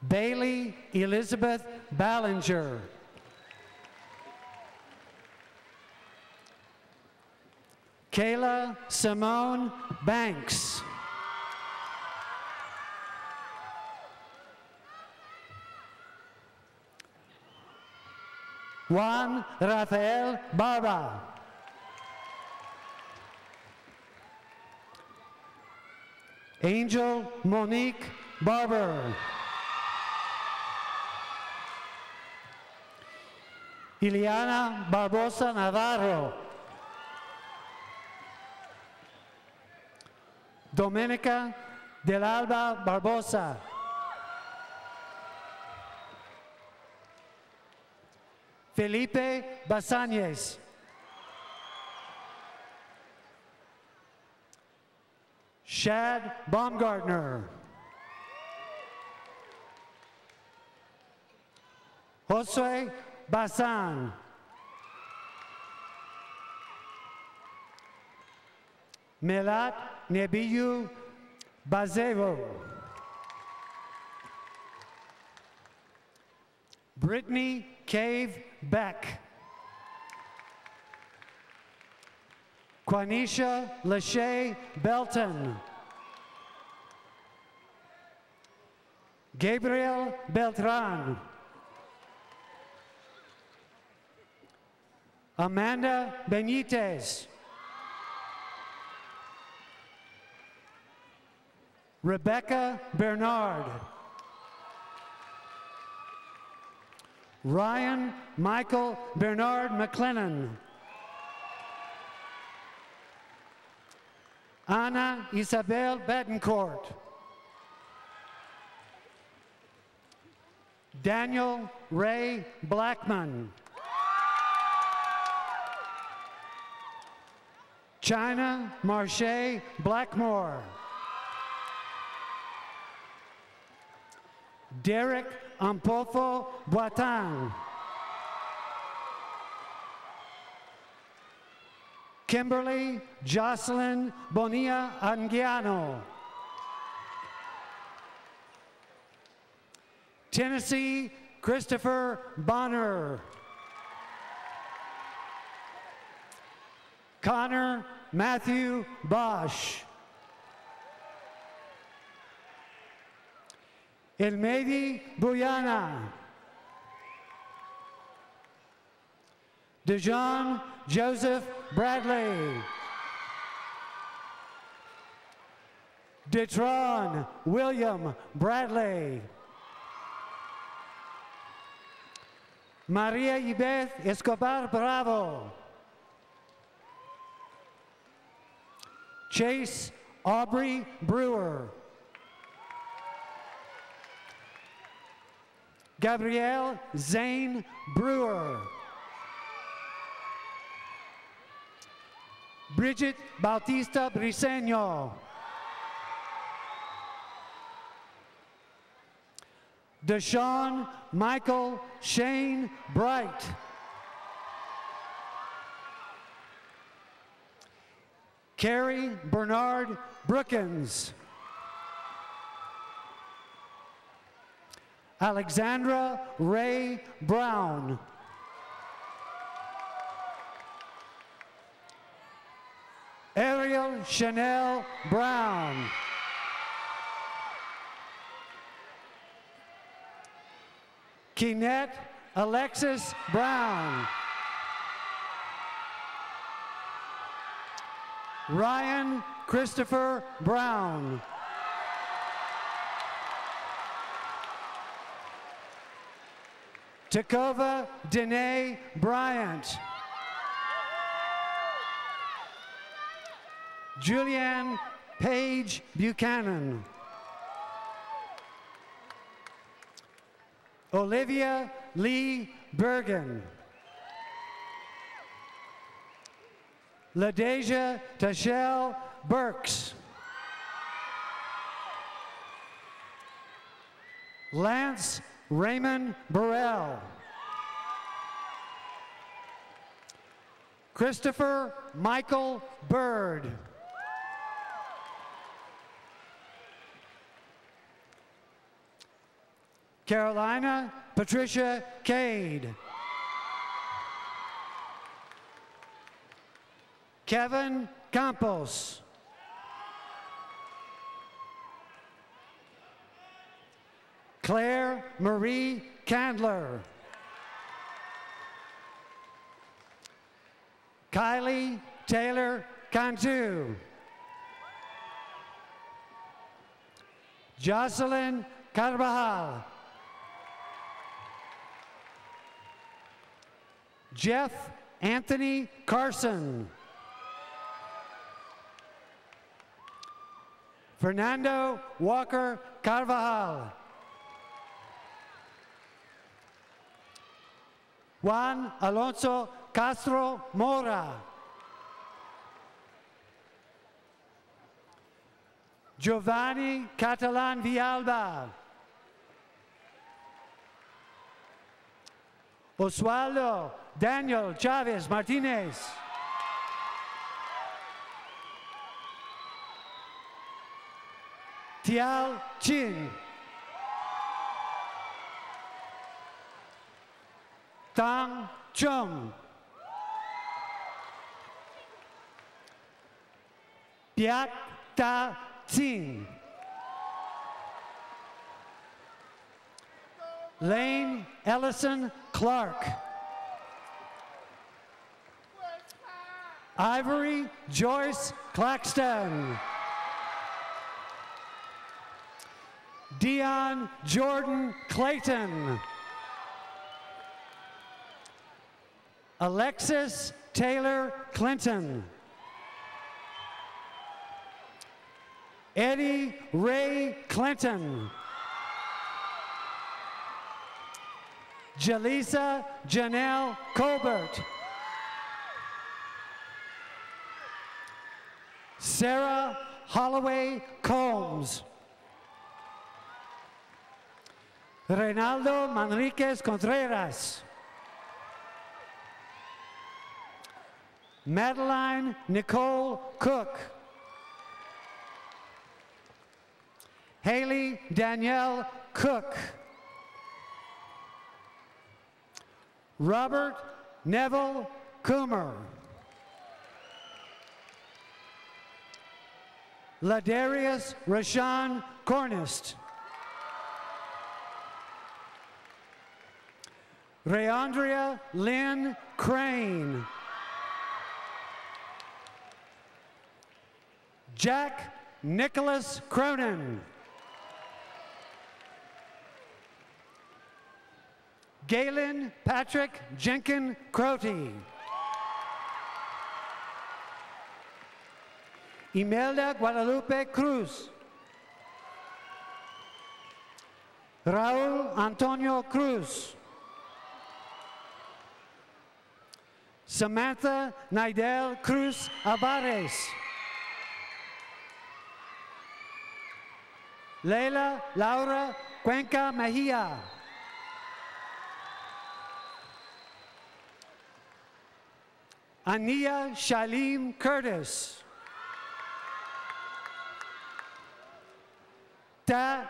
Bailey Elizabeth Ballinger. Kayla Simone Banks. Juan Rafael Barba. Angel Monique Barber. Ileana Barbosa Navarro. Domenica del Alba Barbosa. Felipe Basañez. Shad Baumgartner. Josue Basan. Melat Nebiyu Bazevo. Brittany Cave Beck. Quanisha Lachey Belton. Gabriel Beltran. Amanda Benitez. Rebecca Bernard. Ryan Michael Bernard McLennan. Anna Isabel Betancourt. Daniel Ray Blackman. China Marche Blackmore. Derek Ampofo Boateng. Kimberly Jocelyn Bonilla Anguiano. Tennessee Christopher Bonner. Connor Matthew Bosch. Elmedi Buyana. DeJohn Joseph Bradley. Detron William Bradley. Maria Ibeth Escobar Bravo. Chase Aubrey Brewer. Gabrielle Zane Brewer. Bridget Bautista Briseño. Deshaun Michael Shane Bright. Carrie Bernard Brookins. Alexandra Ray Brown. Ariel Chanel Brown. Keenette Alexis Brown. Ryan Christopher Brown. Takova Danae Bryant. Julianne Paige Buchanan. Olivia Lee Bergen. LaDeja Tashelle Burks. Lance Raymond Burrell. Christopher Michael Bird. Carolina Patricia Cade. Kevin Campos. Claire Marie Candler. Kylie Taylor Cantu. Jocelyn Carvajal. Jeff Anthony Carson. Fernando Walker Carvajal. Juan Alonso Castro Mora. Giovanni Catalan Villalba. Oswaldo Daniel Chavez Martinez. Tiao Chin. Tang Chung. Piat Ta Tsing. Lane Ellison Clark. Ivory Joyce Claxton. Dion Jordan Clayton. Alexis Taylor Clinton. Eddie Ray Clinton. Jaleesa Janelle Colbert. Sarah Holloway Combs. Reynaldo Manriquez Contreras. Madeline Nicole Cook. Haley Danielle Cook. Robert Neville Coomer. Ladarius Rashawn Cornist. Rayandria Lynn Crane. Jack Nicholas Cronin. Galen Patrick Jenkin Crotty. Imelda Guadalupe Cruz. Raul Antonio Cruz. Samantha Nidel Cruz Alvarez. Leila Laura Cuenca Mejia. Ania Shalim Curtis. Da.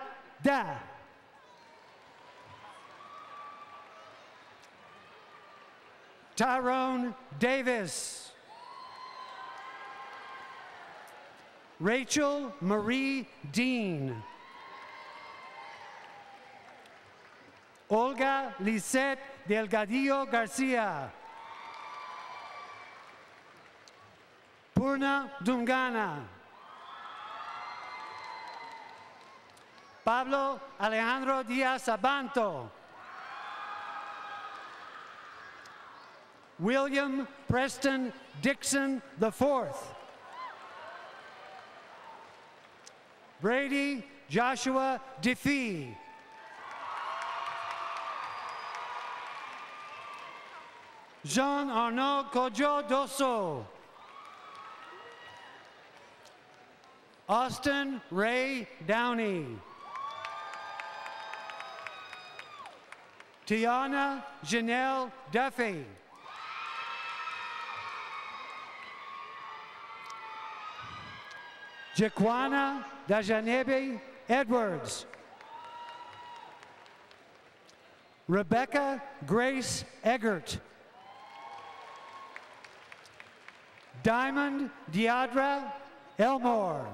Tyrone Davis. Rachel Marie Dean. Olga Lisette Delgadillo Garcia. Purna Dungana. Pablo Alejandro Diaz Abanto. William Preston Dixon IV. Brady Joshua Defee. Jean-Arnaud Kojo Dosso. Austin Ray Downey. Tiana Janelle Duffy. Jaquana Dajanebe Edwards. Rebecca Grace Eggert. Diamond Deidra Elmore.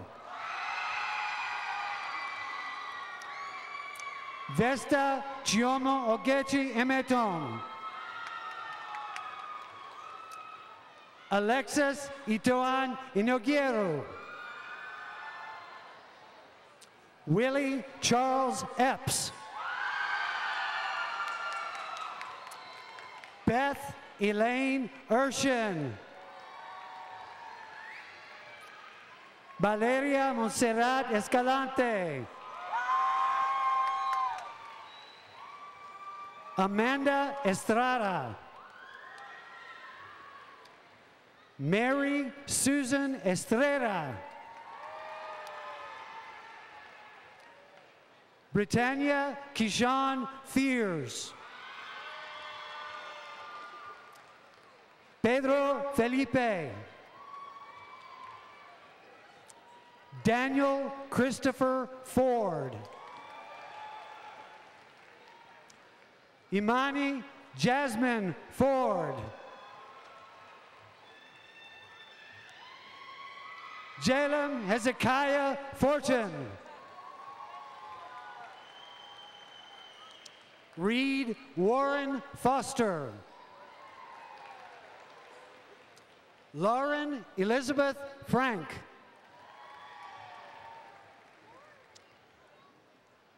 Vesta Chiomo Ogechi Emeton. Alexis Itoan Inogiero. Willie Charles Epps. Beth Elaine Urshan. Valeria Monserrat Escalante. Amanda Estrada. Mary Susan Estrella. Britannia Kishan Fears. Pedro Felipe. Daniel Christopher Ford. Imani Jasmine Ford. Jalen Hezekiah Fortune. Reed Warren Foster. Lauren Elizabeth Frank.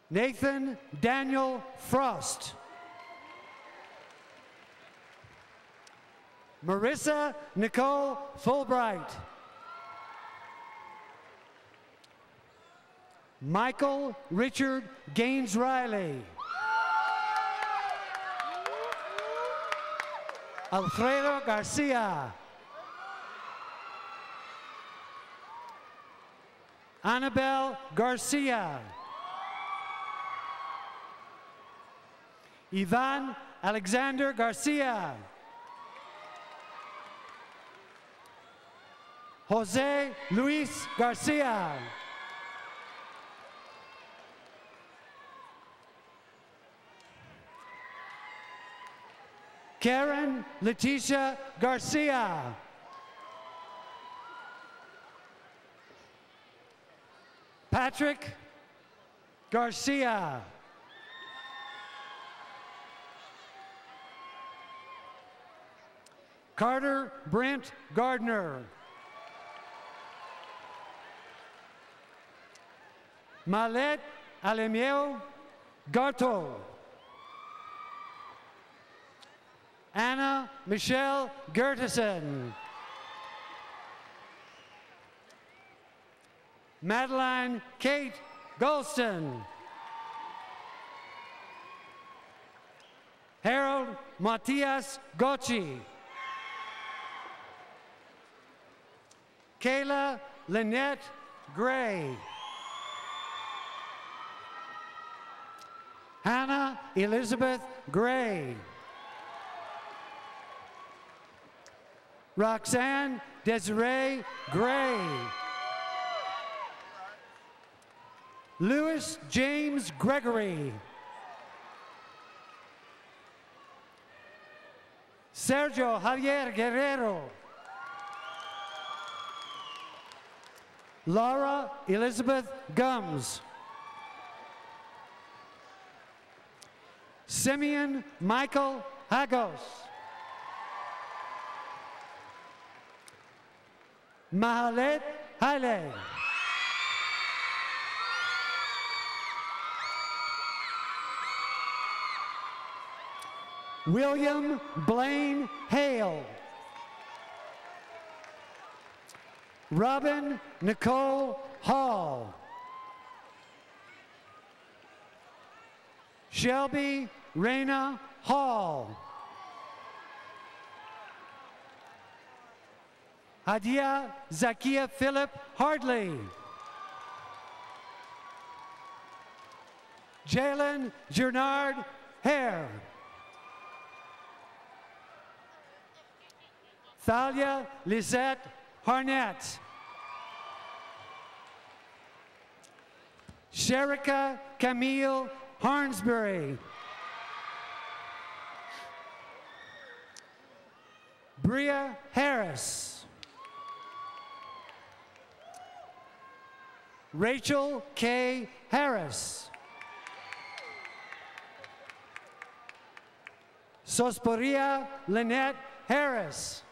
Nathan Daniel Frost. Marissa Nicole Fulbright. Michael Richard Gaines Riley. Alfredo Garcia. Annabelle Garcia. Ivan Alexander Garcia. Jose Luis Garcia. Karen Leticia Garcia. Patrick Garcia. Carter Brent Gardner. Malet Alemio Garto. Anna Michelle Gertison. Madeline Kate Golston. Harold Matias Gochi. Kayla Lynette Gray. Hannah Elizabeth Gray. Roxanne Desiree Gray. Louis James Gregory. Sergio Javier Guerrero. Laura Elizabeth Gums. Simeon Michael Hagos. Mahalet Haile. William Blaine Hale. Robin Nicole Hall. Shelby Raina Hall. Hadia Zakia Philip Hardley. Jalen Gernard Hare. Thalia Lisette Harnett. Sherika Camille Harnsbury. Bria Harris. Rachel K. Harris. Sosporia Lynette Harris.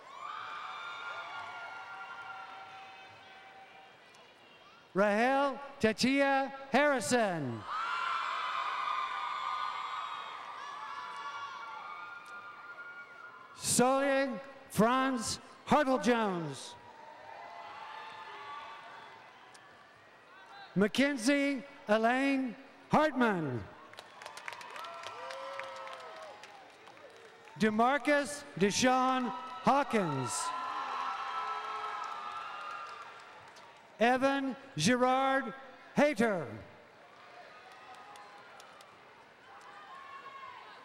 Rahel Tatia Harrison. Solie Franz Hartle-Jones. Mackenzie Elaine Hartman. DeMarcus Deshaun Hawkins. Evan Gerard Hayter.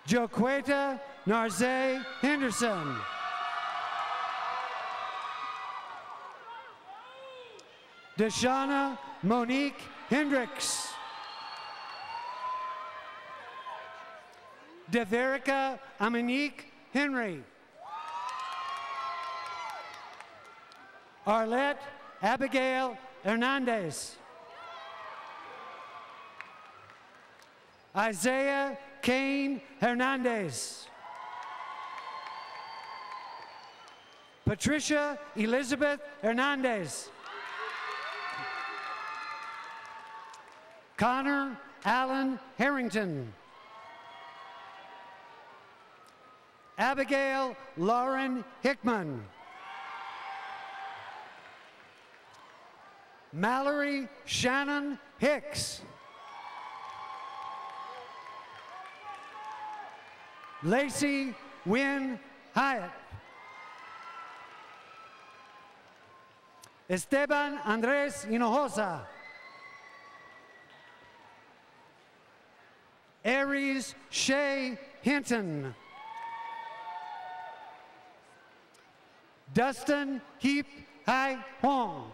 Joqueta Narze Henderson. Deshauna Monique Hendricks. Deverica Amanique Henry. Arlette Abigail Hernandez. Isaiah Kane Hernandez. Patricia Elizabeth Hernandez. Connor Allen Harrington. Abigail Lauren Hickman. Mallory Shannon Hicks. Lacey Wynn Hyatt. Esteban Andres Hinojosa. Aries Shea Hinton. Dustin Heap Hai Huang.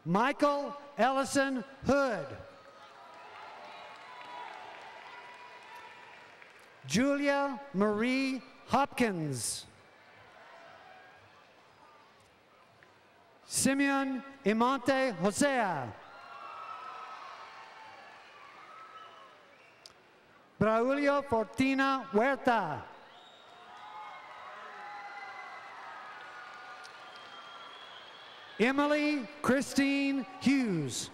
Michael Ellison Hood. Julia Marie Hopkins. Simeon Imante Hosea. Braulio Fortina Huerta. Emily Christine Hughes.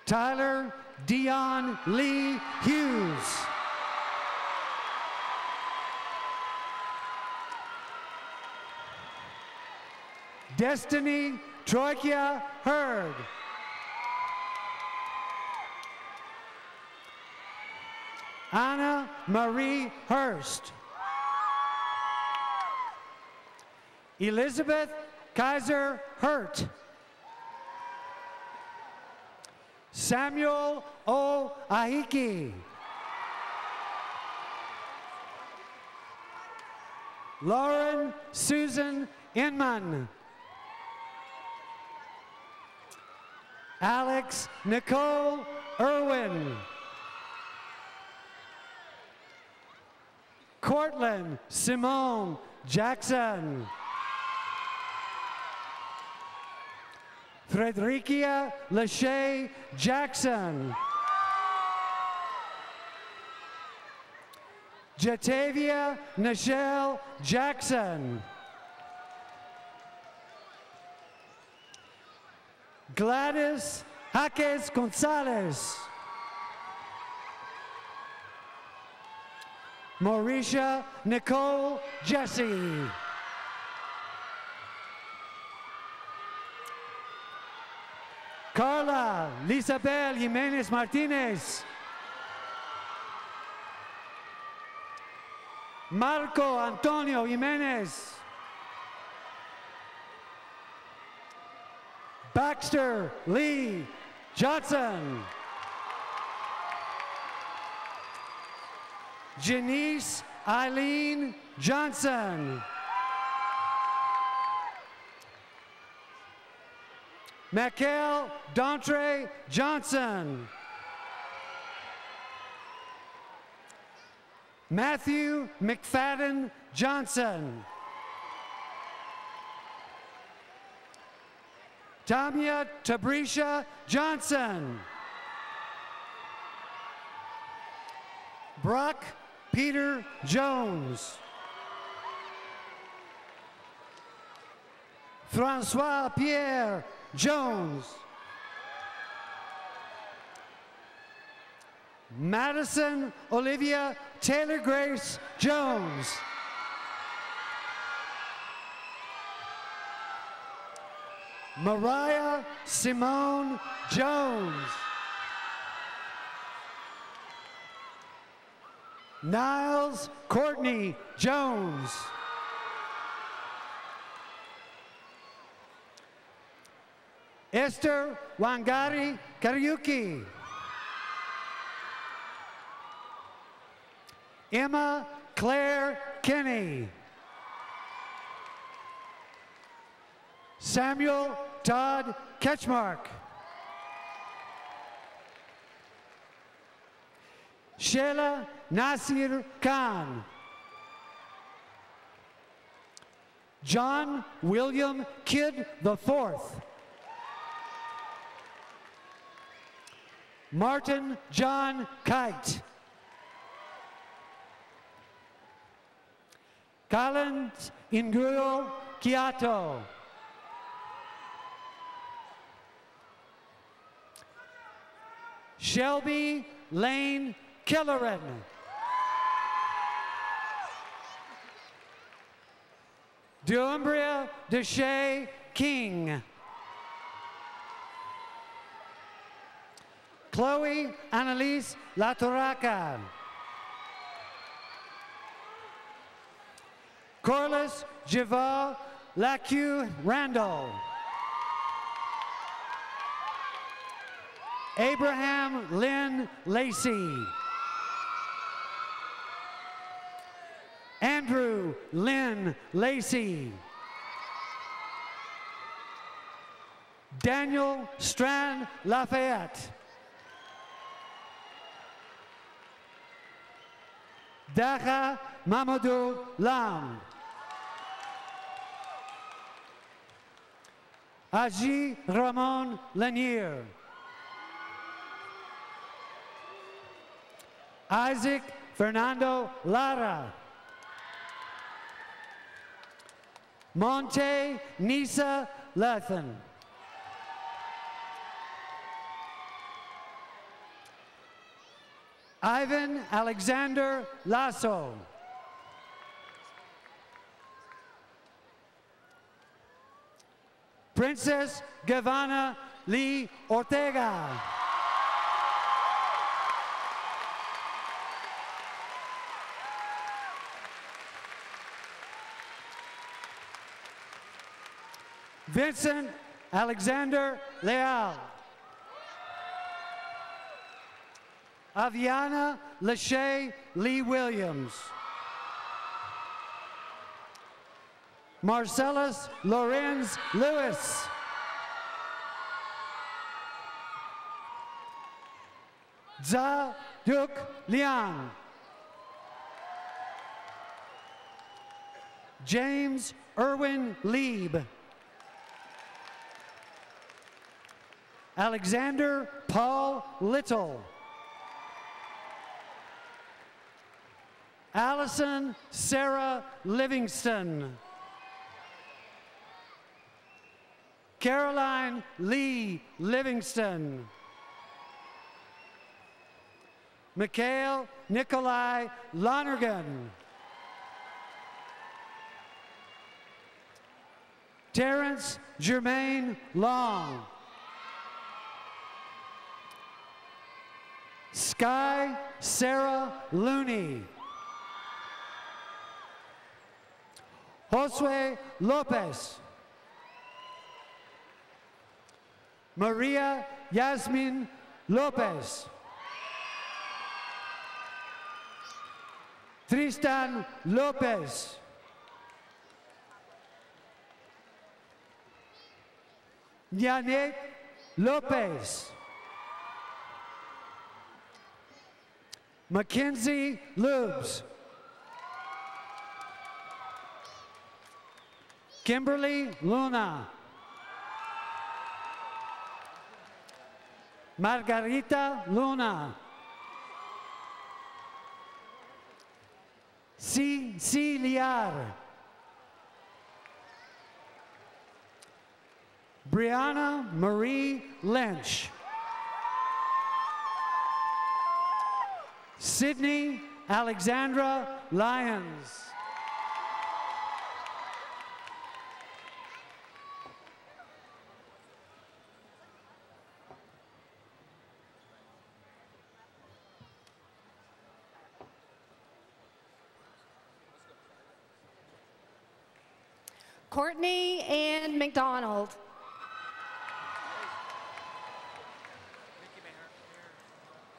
Tyler Dion Lee Hughes. Destiny Troikia Hurd. Anna Marie Hurst. Elizabeth Kaiser Hurt. Samuel O. Ahiki. Lauren Susan Inman. Alex Nicole Irwin. Cortland Simone Jackson. Fredericia Lachey Jackson. Jatavia Nichelle Jackson. Gladys Jaques Gonzalez. Mauricia Nicole Jesse. Carla Lisabel Jimenez Martinez. Marco Antonio Jimenez. Baxter Lee Johnson. Janice Eileen Johnson. Michael Dontre Johnson. Matthew McFadden Johnson. Tamia Tabrisha Johnson. Brock Peter Jones. Francois Pierre Jones. Madison Olivia Taylor Grace Jones. Mariah Simone Jones. Niles Courtney Jones. Esther Wangari Kariuki. Emma Claire Kinney. Samuel Todd Ketchmark. Sheila Nasir Khan. John William Kidd IV. Martin John Kite. Collins Inguyo Kiato. Shelby Lane Kelleran. Dumbria Deshay King. Chloe Annalise Latoraca. Corliss Javal Lacu Randall. Abraham Lynn Lacey. Andrew Lynn Lacey. Daniel Strand Lafayette. Daha Mamadou Lam. Aji Ramon Lanier. Isaac Fernando Lara. Monte Nisa Lethan. Ivan Alexander Lasso. Princess Giovanna Lee Ortega. Vincent Alexander Leal. Aviana Lachey Lee Williams. Marcellus Lorenz Lewis. Za Duc Liang. James Irwin Lieb. Alexander Paul Little. Allison Sarah Livingston. Caroline Lee Livingston. Mikhail Nikolai Lonergan. Terrence Jermaine Long. Sky Sarah Looney. Josue Lopez. Maria Yasmin Lopez. Tristan Lopez. Yannick Lopez. Mackenzie Lubes. Kimberly Luna. Margarita Luna. C. Liar. Brianna Marie Lynch. Sydney Alexandra Lyons. Courtney Ann McDonald.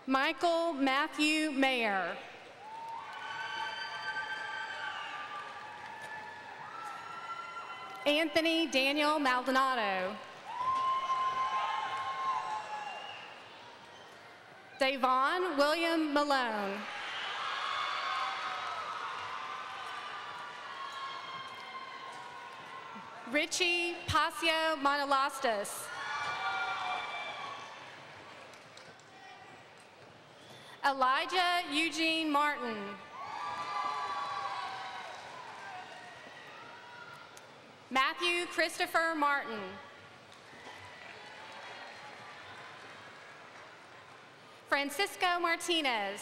Michael Matthew Mayer. Anthony Daniel Maldonado. Davon William Malone. Richie Pasio Monolastis. Elijah Eugene Martin. Matthew Christopher Martin. Francisco Martinez.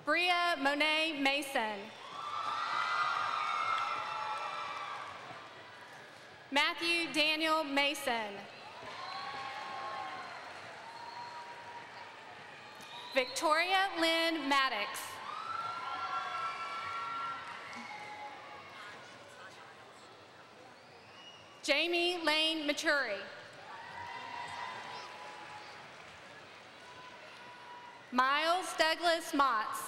Bria Monet Mason. Matthew Daniel Mason. Victoria Lynn Maddox. Jamie Lane Maturi. Miles Douglas Motts.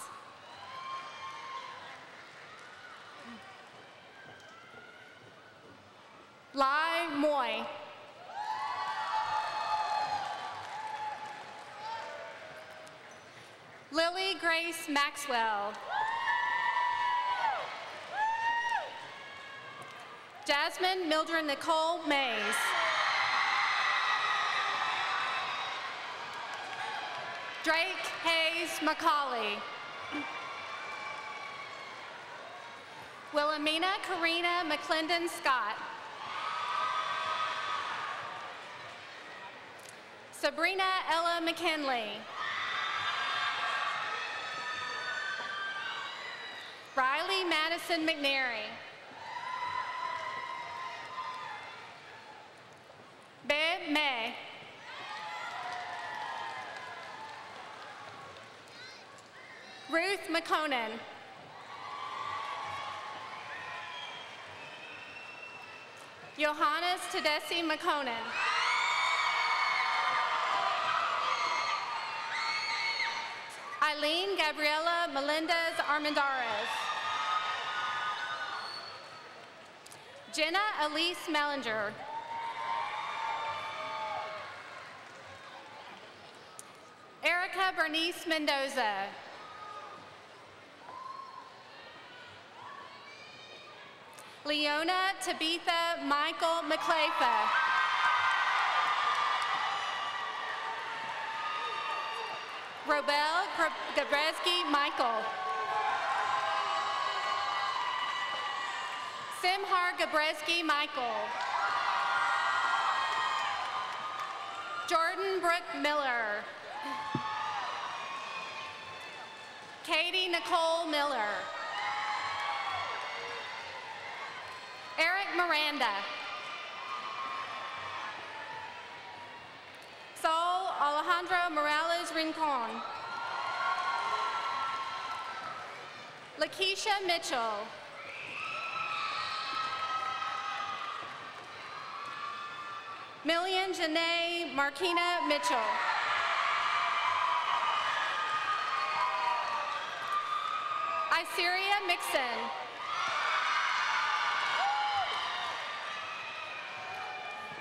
Lai Moy. Lily Grace Maxwell. Jasmine Mildred Nicole Mays. Drake Hayes McCauley. Wilhelmina Karina McClendon Scott. Sabrina Ella McKinley. Riley Madison McNary. Babe May. Ruth McConan. Johannes Tedeschi Makonnen. Eileen Gabriela Melendez Armendariz. Jenna Elise Mellinger. Erica Bernice Mendoza. Leona Tabitha Michael McClafa. Robel Gabreski Michael. Simhar Gabreski Michael. Jordan Brooke Miller. Katie Nicole Miller. Eric Miranda. Saul Alejandro Morales Rincon. Lakeisha Mitchell. Million Janae Markina Mitchell. Iseria Mixon.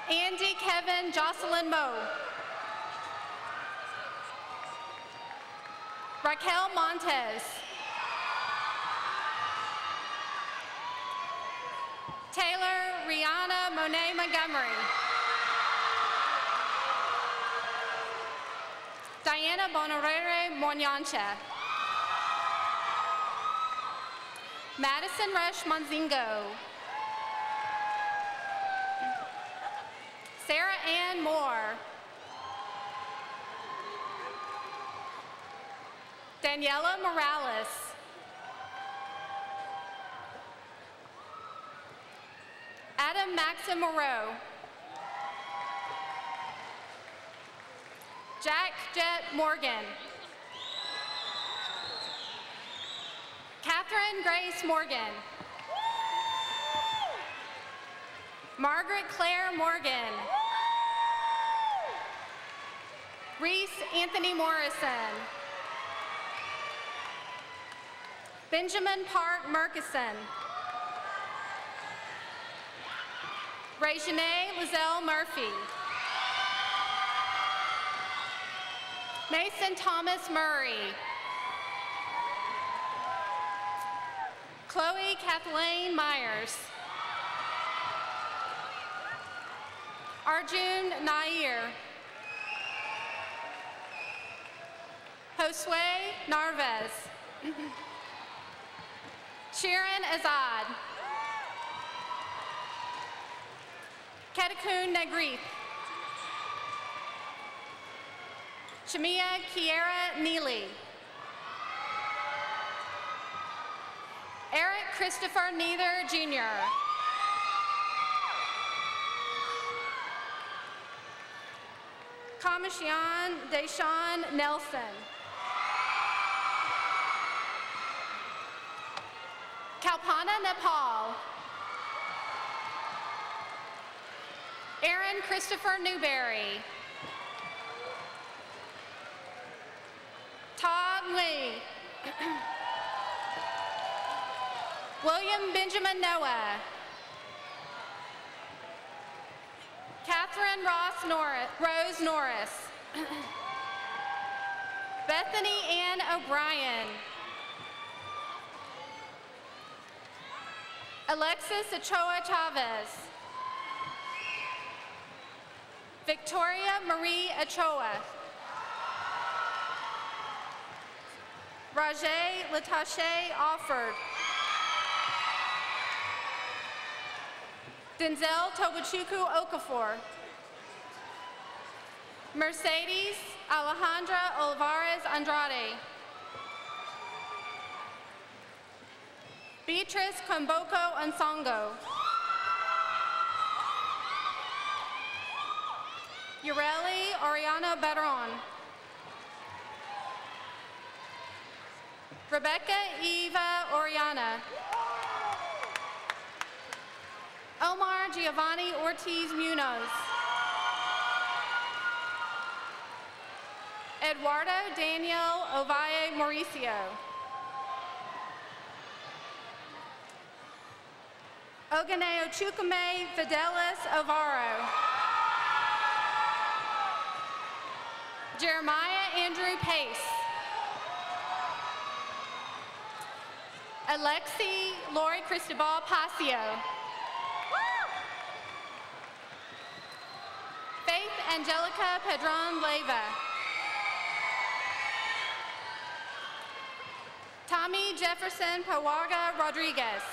Andy Kevin Jocelyn Moe. Raquel Montes. Taylor Rihanna Monet Montgomery. Diana Bonarere Monyancha. Madison Rush Monzingo. Sarah Ann Moore. Daniela Morales. Adam Maxim Moreau. Jack Jet Morgan. Catherine Grace Morgan. Margaret Claire Morgan. Reese Anthony Morrison. Benjamin Park Murkison. Regine Lizelle Murphy. Mason Thomas Murray. Chloe Kathleen Myers. Arjun Nair. Josue Narvez. Sharon Azad. Ketakun Negrith. Shamia Kiera Neely. Eric Christopher Neither, Jr. Kamashian Deshawn Nelson. Kalpana Nepal. Aaron Christopher Newberry. Todd Lee. William Benjamin Noah. Catherine Rose Norris. Bethany Ann O'Brien. Alexis Ochoa Chavez. Victoria Marie Ochoa. Rajay Latashe Offord. Denzel Togochukwu Okafor. Mercedes Alejandra Olivares Andrade. Beatrice Komboko Ansongo. Ureli Oriana Bedron. Rebecca Eva Oriana. Omar Giovanni Ortiz Munoz. Eduardo Daniel Ovalle Mauricio. Oganeo Chukwume Fidelis Ovaro. Jeremiah Andrew Pace. Alexi Lori Cristobal Pasio. Faith Angelica Pedron Leyva. Tommy Jefferson Pawaga Rodriguez.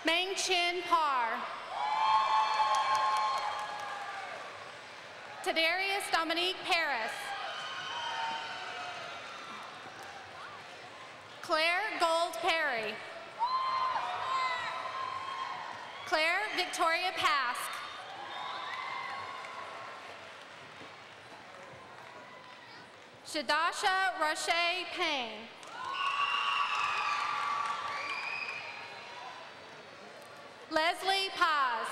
Meng Chin Parr. Tadarius Dominique Paris. Claire Gold Perry. Claire Victoria Pask. Shadasha Roche Payne. Leslie Paz.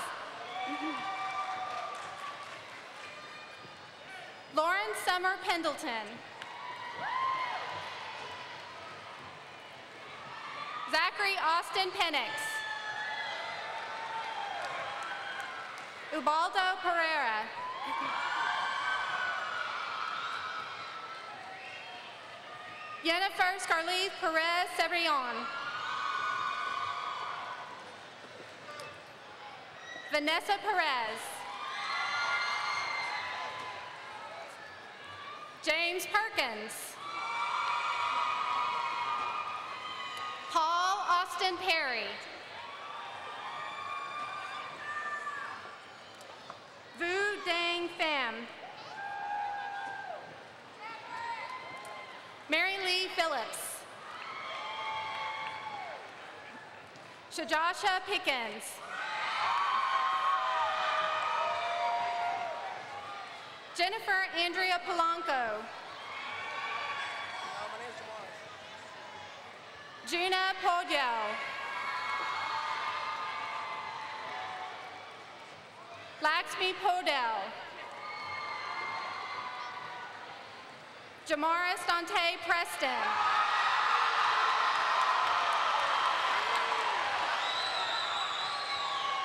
Lauren Summer Pendleton. Zachary Austin Penix. Ubaldo Pereira. Jennifer Scarlett Perez Sebrion. Vanessa Perez. James Perkins. Paul Austin Perry. Vu Dang Pham. Mary Lee Phillips. Shajasha Pickens. Jennifer Andrea Polanco. Juna Podell. Laxmi Podell. Jamara Stante Preston.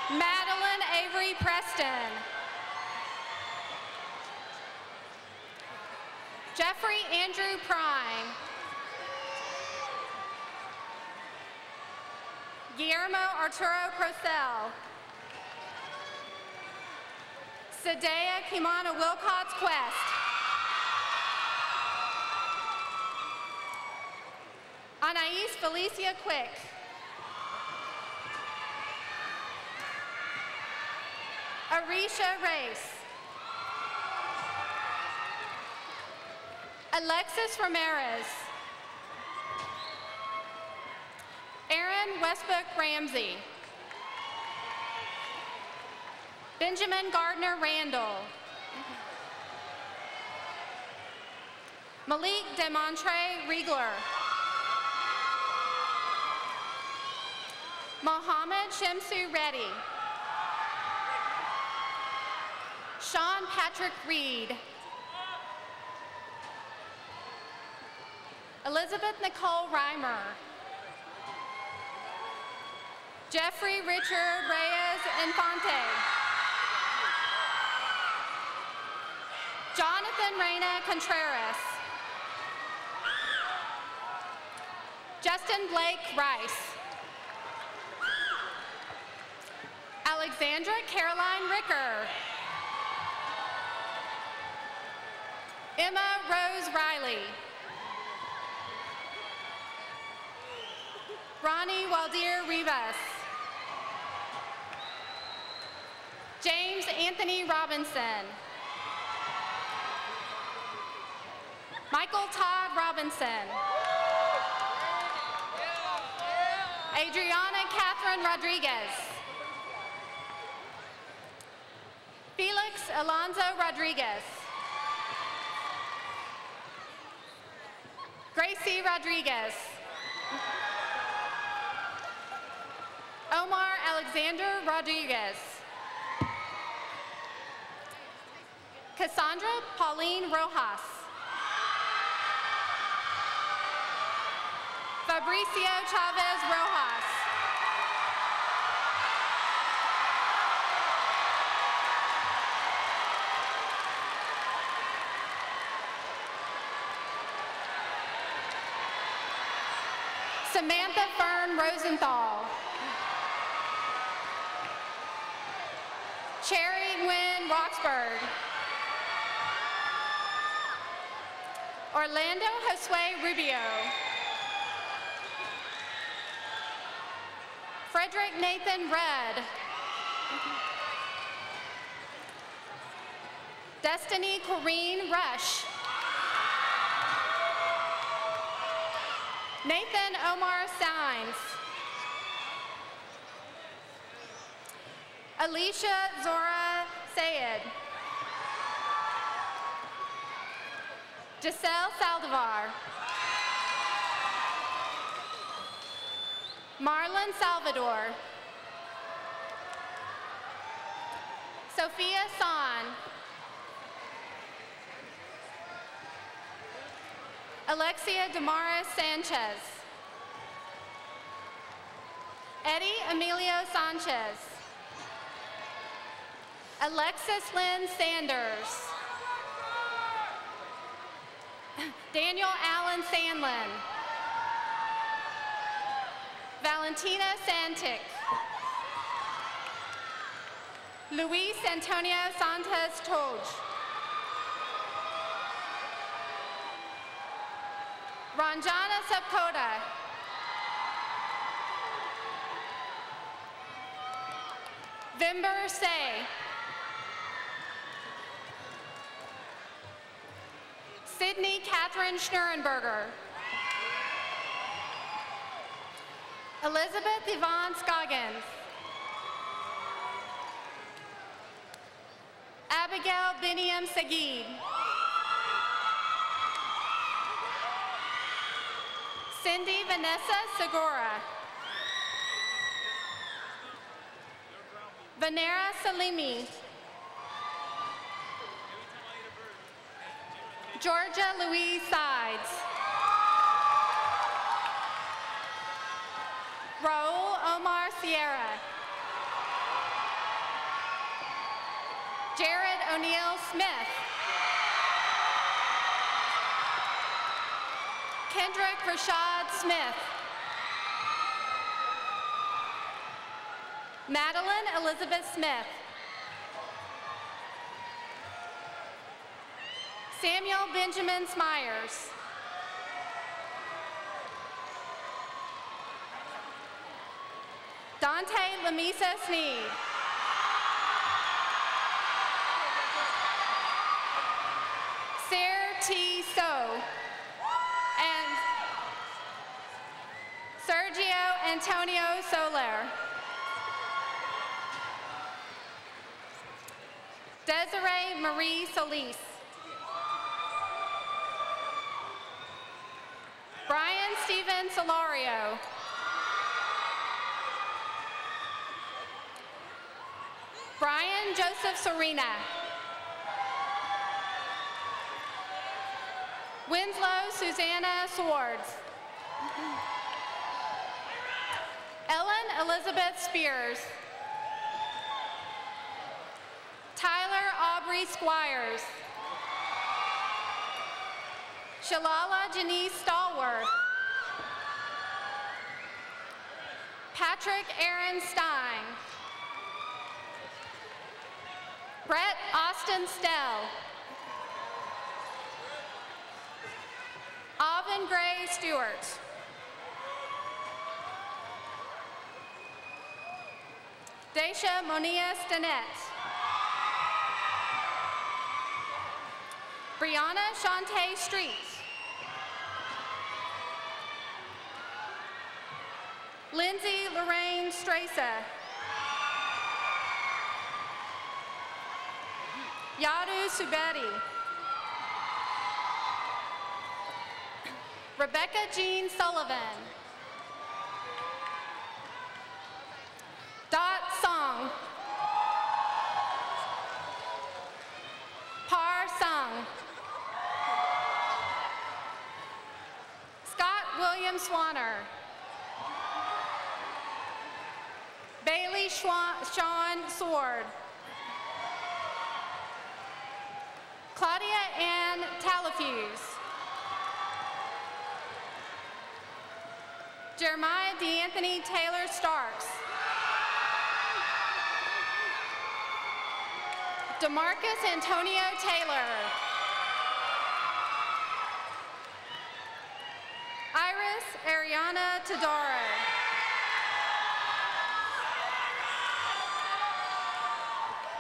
Madeline Avery Preston. Jeffrey Andrew Prime. Guillermo Arturo Crocell. Sadea Kimana Wilcox Quest. Anais Felicia Quick. Arisha Race. Alexis Ramirez. Aaron Westbrook Ramsey. Benjamin Gardner Randall. Malik Demontre Riegler. Mohammed Shamsu Reddy. Sean Patrick Reed. Elizabeth Nicole Reimer. Jeffrey Richard Reyes Infante. Jonathan Reyna Contreras. Justin Blake Rice. Alexandra Caroline Ricker. Emma Rose Riley. Ronnie Waldir Rivas. James Anthony Robinson. Michael Todd Robinson. Adriana Catherine Rodriguez. Felix Alonzo Rodriguez. Gracie Rodriguez. Omar Alexander Rodriguez. Cassandra Pauline Rojas. Fabricio Chavez Rojas. Samantha Fern Rosenthal. Cherry Nguyen Roxburgh. Orlando Josue Rubio. Frederick Nathan Red. Destiny Corrine Rush. Nathan Omar Sines. Alicia Zora Sayed. Giselle Saldivar. Marlon Salvador. Sophia San. Alexia Damaris Sanchez. Eddie Emilio Sanchez. Alexis Lynn Sanders. Daniel Allen Sandlin. Valentina Santic. Luis Antonio Santos Toj. Ranjana Sapkota. Vimber Say. Sydney Catherine Schnurrenberger. Elizabeth Yvonne Scoggins. Abigail Biniam Sagid. Cindy Vanessa Segura. Vanera Salimi. Georgia Louise Sides. Raul Omar Sierra. Jared O'Neill Smith. Kendrick Rashad Smith. Madeline Elizabeth Smith. Samuel Benjamin Smyers. Dante Lamisa Sneed. Sarah T. So. And Sergio Antonio Soler. Desiree Marie Solis. Brian Steven Solario. Brian Joseph Serena. Winslow Susanna Swords. Ellen Elizabeth Spears. Tyler Aubrey Squires. Shalala Janice Stallworth. Patrick Aaron Stein. Brett Austin Stell. Alvin Gray Stewart. Daisha Monia Stinnett. Brianna Shantae Street. Lindsay Lorraine Strasa. Yadu Subedi. Rebecca Jean Sullivan. William Swanner. Bailey Sean Sword. Claudia Ann Talafuse. Jeremiah DeAnthony Taylor Starks. DeMarcus Antonio Taylor. Iris Ariana Tadaro.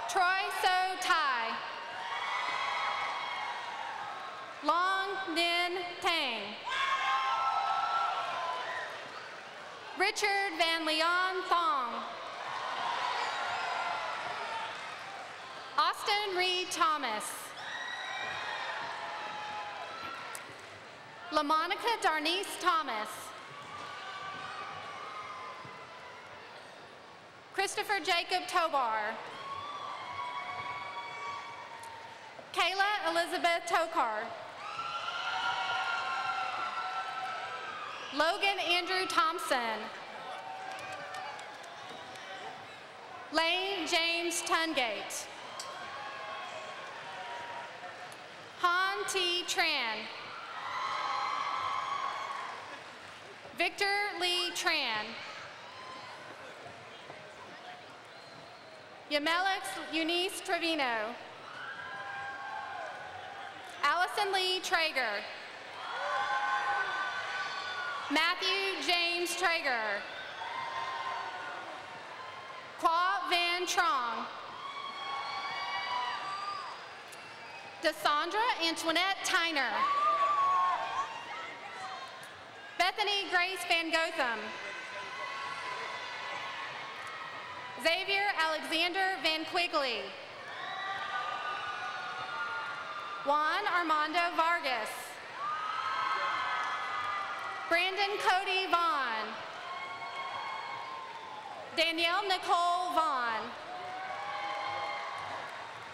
Troy So Tai. Long Ninh Tang. Richard Van Leon Thong. Austin Reed Thomas. LaMonica Darnice Thomas. Christopher Jacob Tobar. Kayla Elizabeth Tokar. Logan Andrew Thompson. Lane James Tungate. Han T. Tran. Victor Lee Tran. Yamelix Eunice Trevino. Allison Lee Traeger. Matthew James Traeger. Qua Van Trong. Desandra Antoinette Tyner. Bethany Grace Van Gotham. Xavier Alexander Van Quigley. Juan Armando Vargas. Brandon Cody Vaughn. Danielle Nicole Vaughn.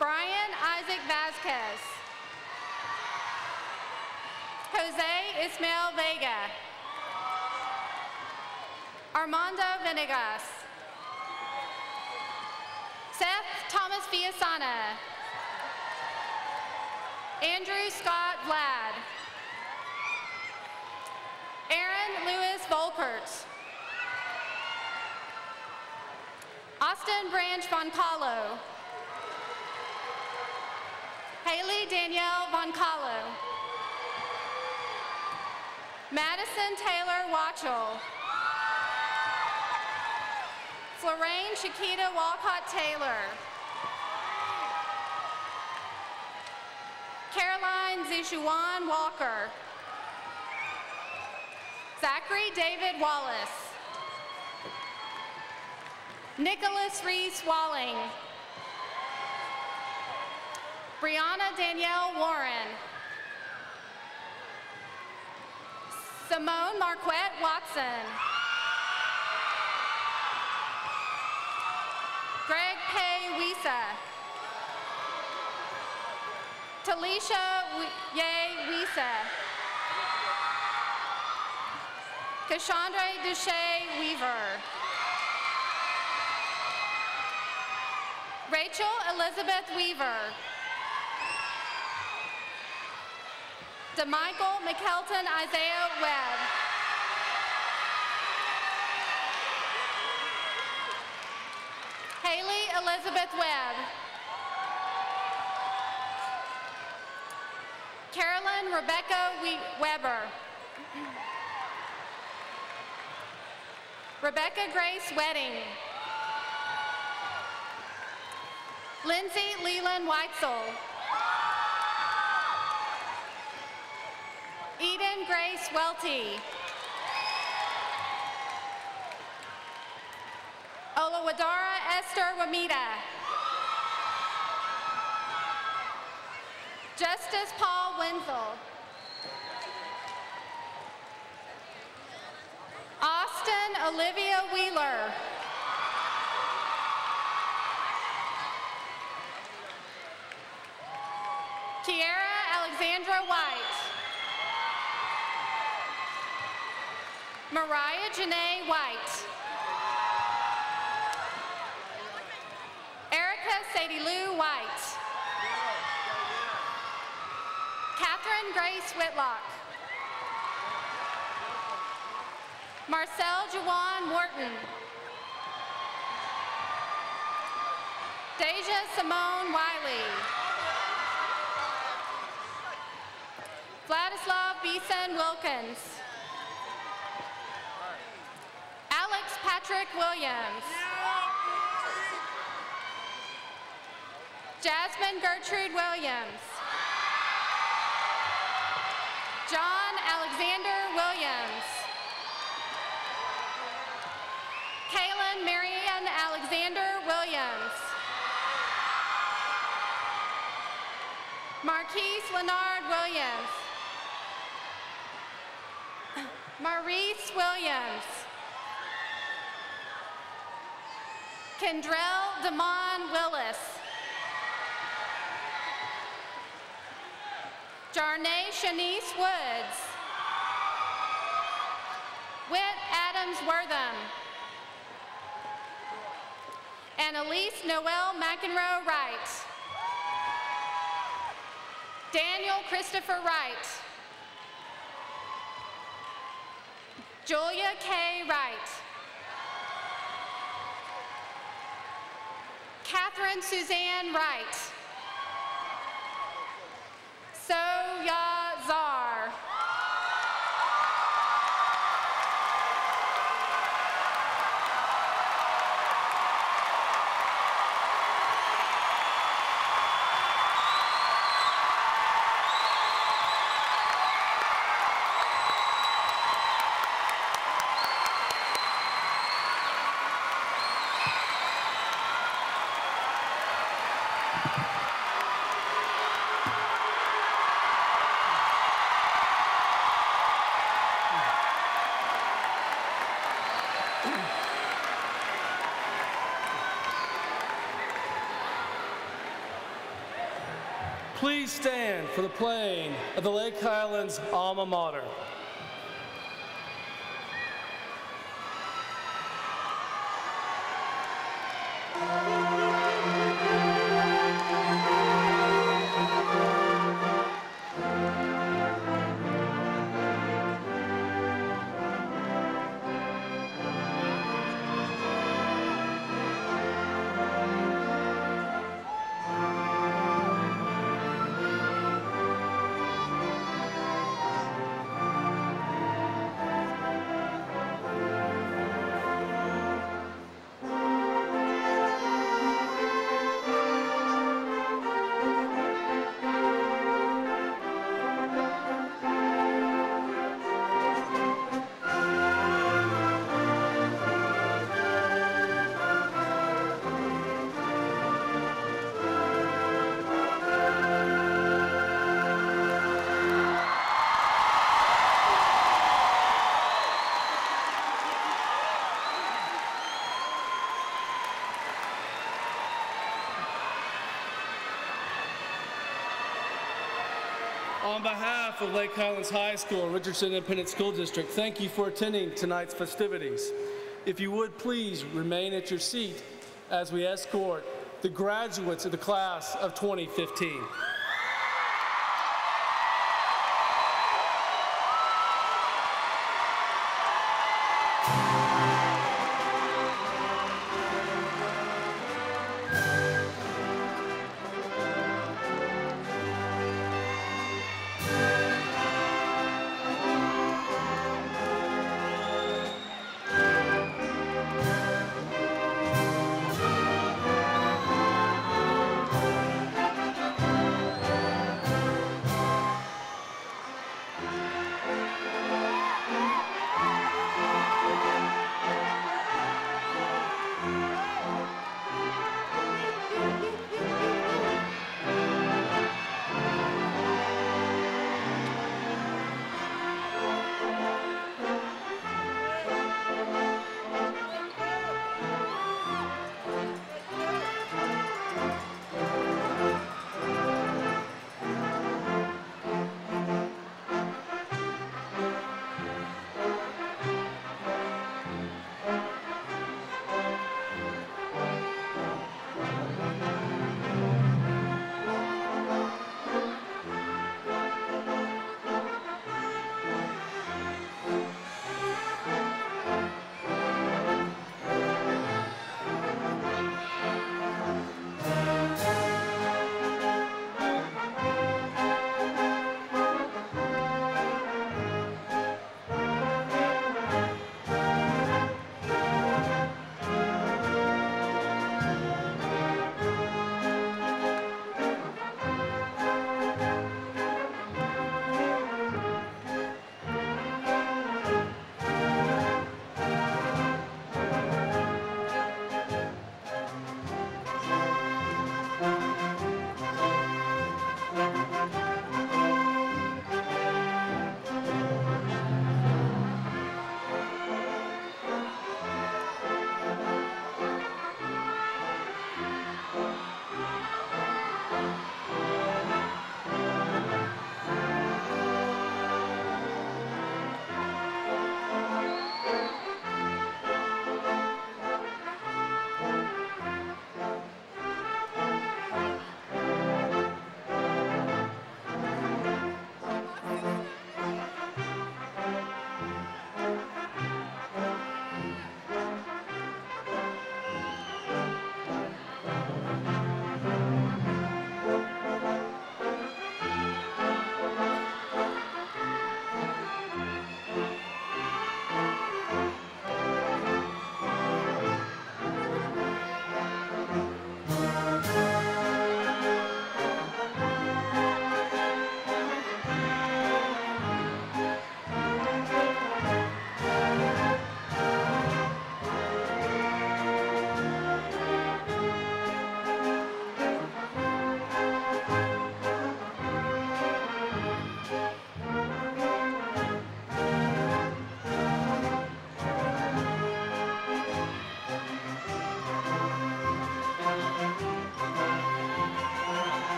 Brian Isaac Vasquez. Jose Ismael Vega. Armando Venegas. Seth Thomas Villasana. Andrew Scott Vlad. Aaron Lewis Volkert. Austin Branch Von Kahlo. Haley Danielle Von Kahlo. Madison Taylor Watchell. Florane Chiquita Walcott Taylor. Caroline Zichuan Walker. Zachary David Wallace. Nicholas Reese Walling. Brianna Danielle Warren. Simone Marquette Watson. Greg Pei Wisa. Talisha Ye Wisa. Cassandra Duche Weaver. Rachel Elizabeth Weaver. DeMichael McKelton Isaiah Webb. Haley Elizabeth Webb. Carolyn Rebecca Weber. Rebecca Grace Wedding. Lindsay Leland Weitzel. Eden Grace Welty. Olawadara Esther Wamita. Justice Paul Wenzel. Austin Olivia Wheeler. Kiera Alexandra White. Mariah Janae White. Erica Sadie Lou White. Catherine Grace Whitlock. Marcel Jawan Morton. Deja Simone Wiley. Vladislav Beeson Wilkins. Alex Patrick Williams. Jasmine Gertrude Williams. John Alexander Williams. Kaylin Marianne Alexander Williams. Marquise Leonard Williams. Maurice Williams. Kendrell Damon Willis. Jarnay Shanice Woods. Whit Adams Wortham. Annalise Noel McEnroe Wright. Daniel Christopher Wright. Julia K. Wright. Catherine Suzanne Wright. Soya Zar. Please stand for the playing of the Lake Highlands alma mater. On behalf of Lake Highlands High School and Richardson Independent School District, thank you for attending tonight's festivities. If you would please remain at your seat as we escort the graduates of the class of 2015.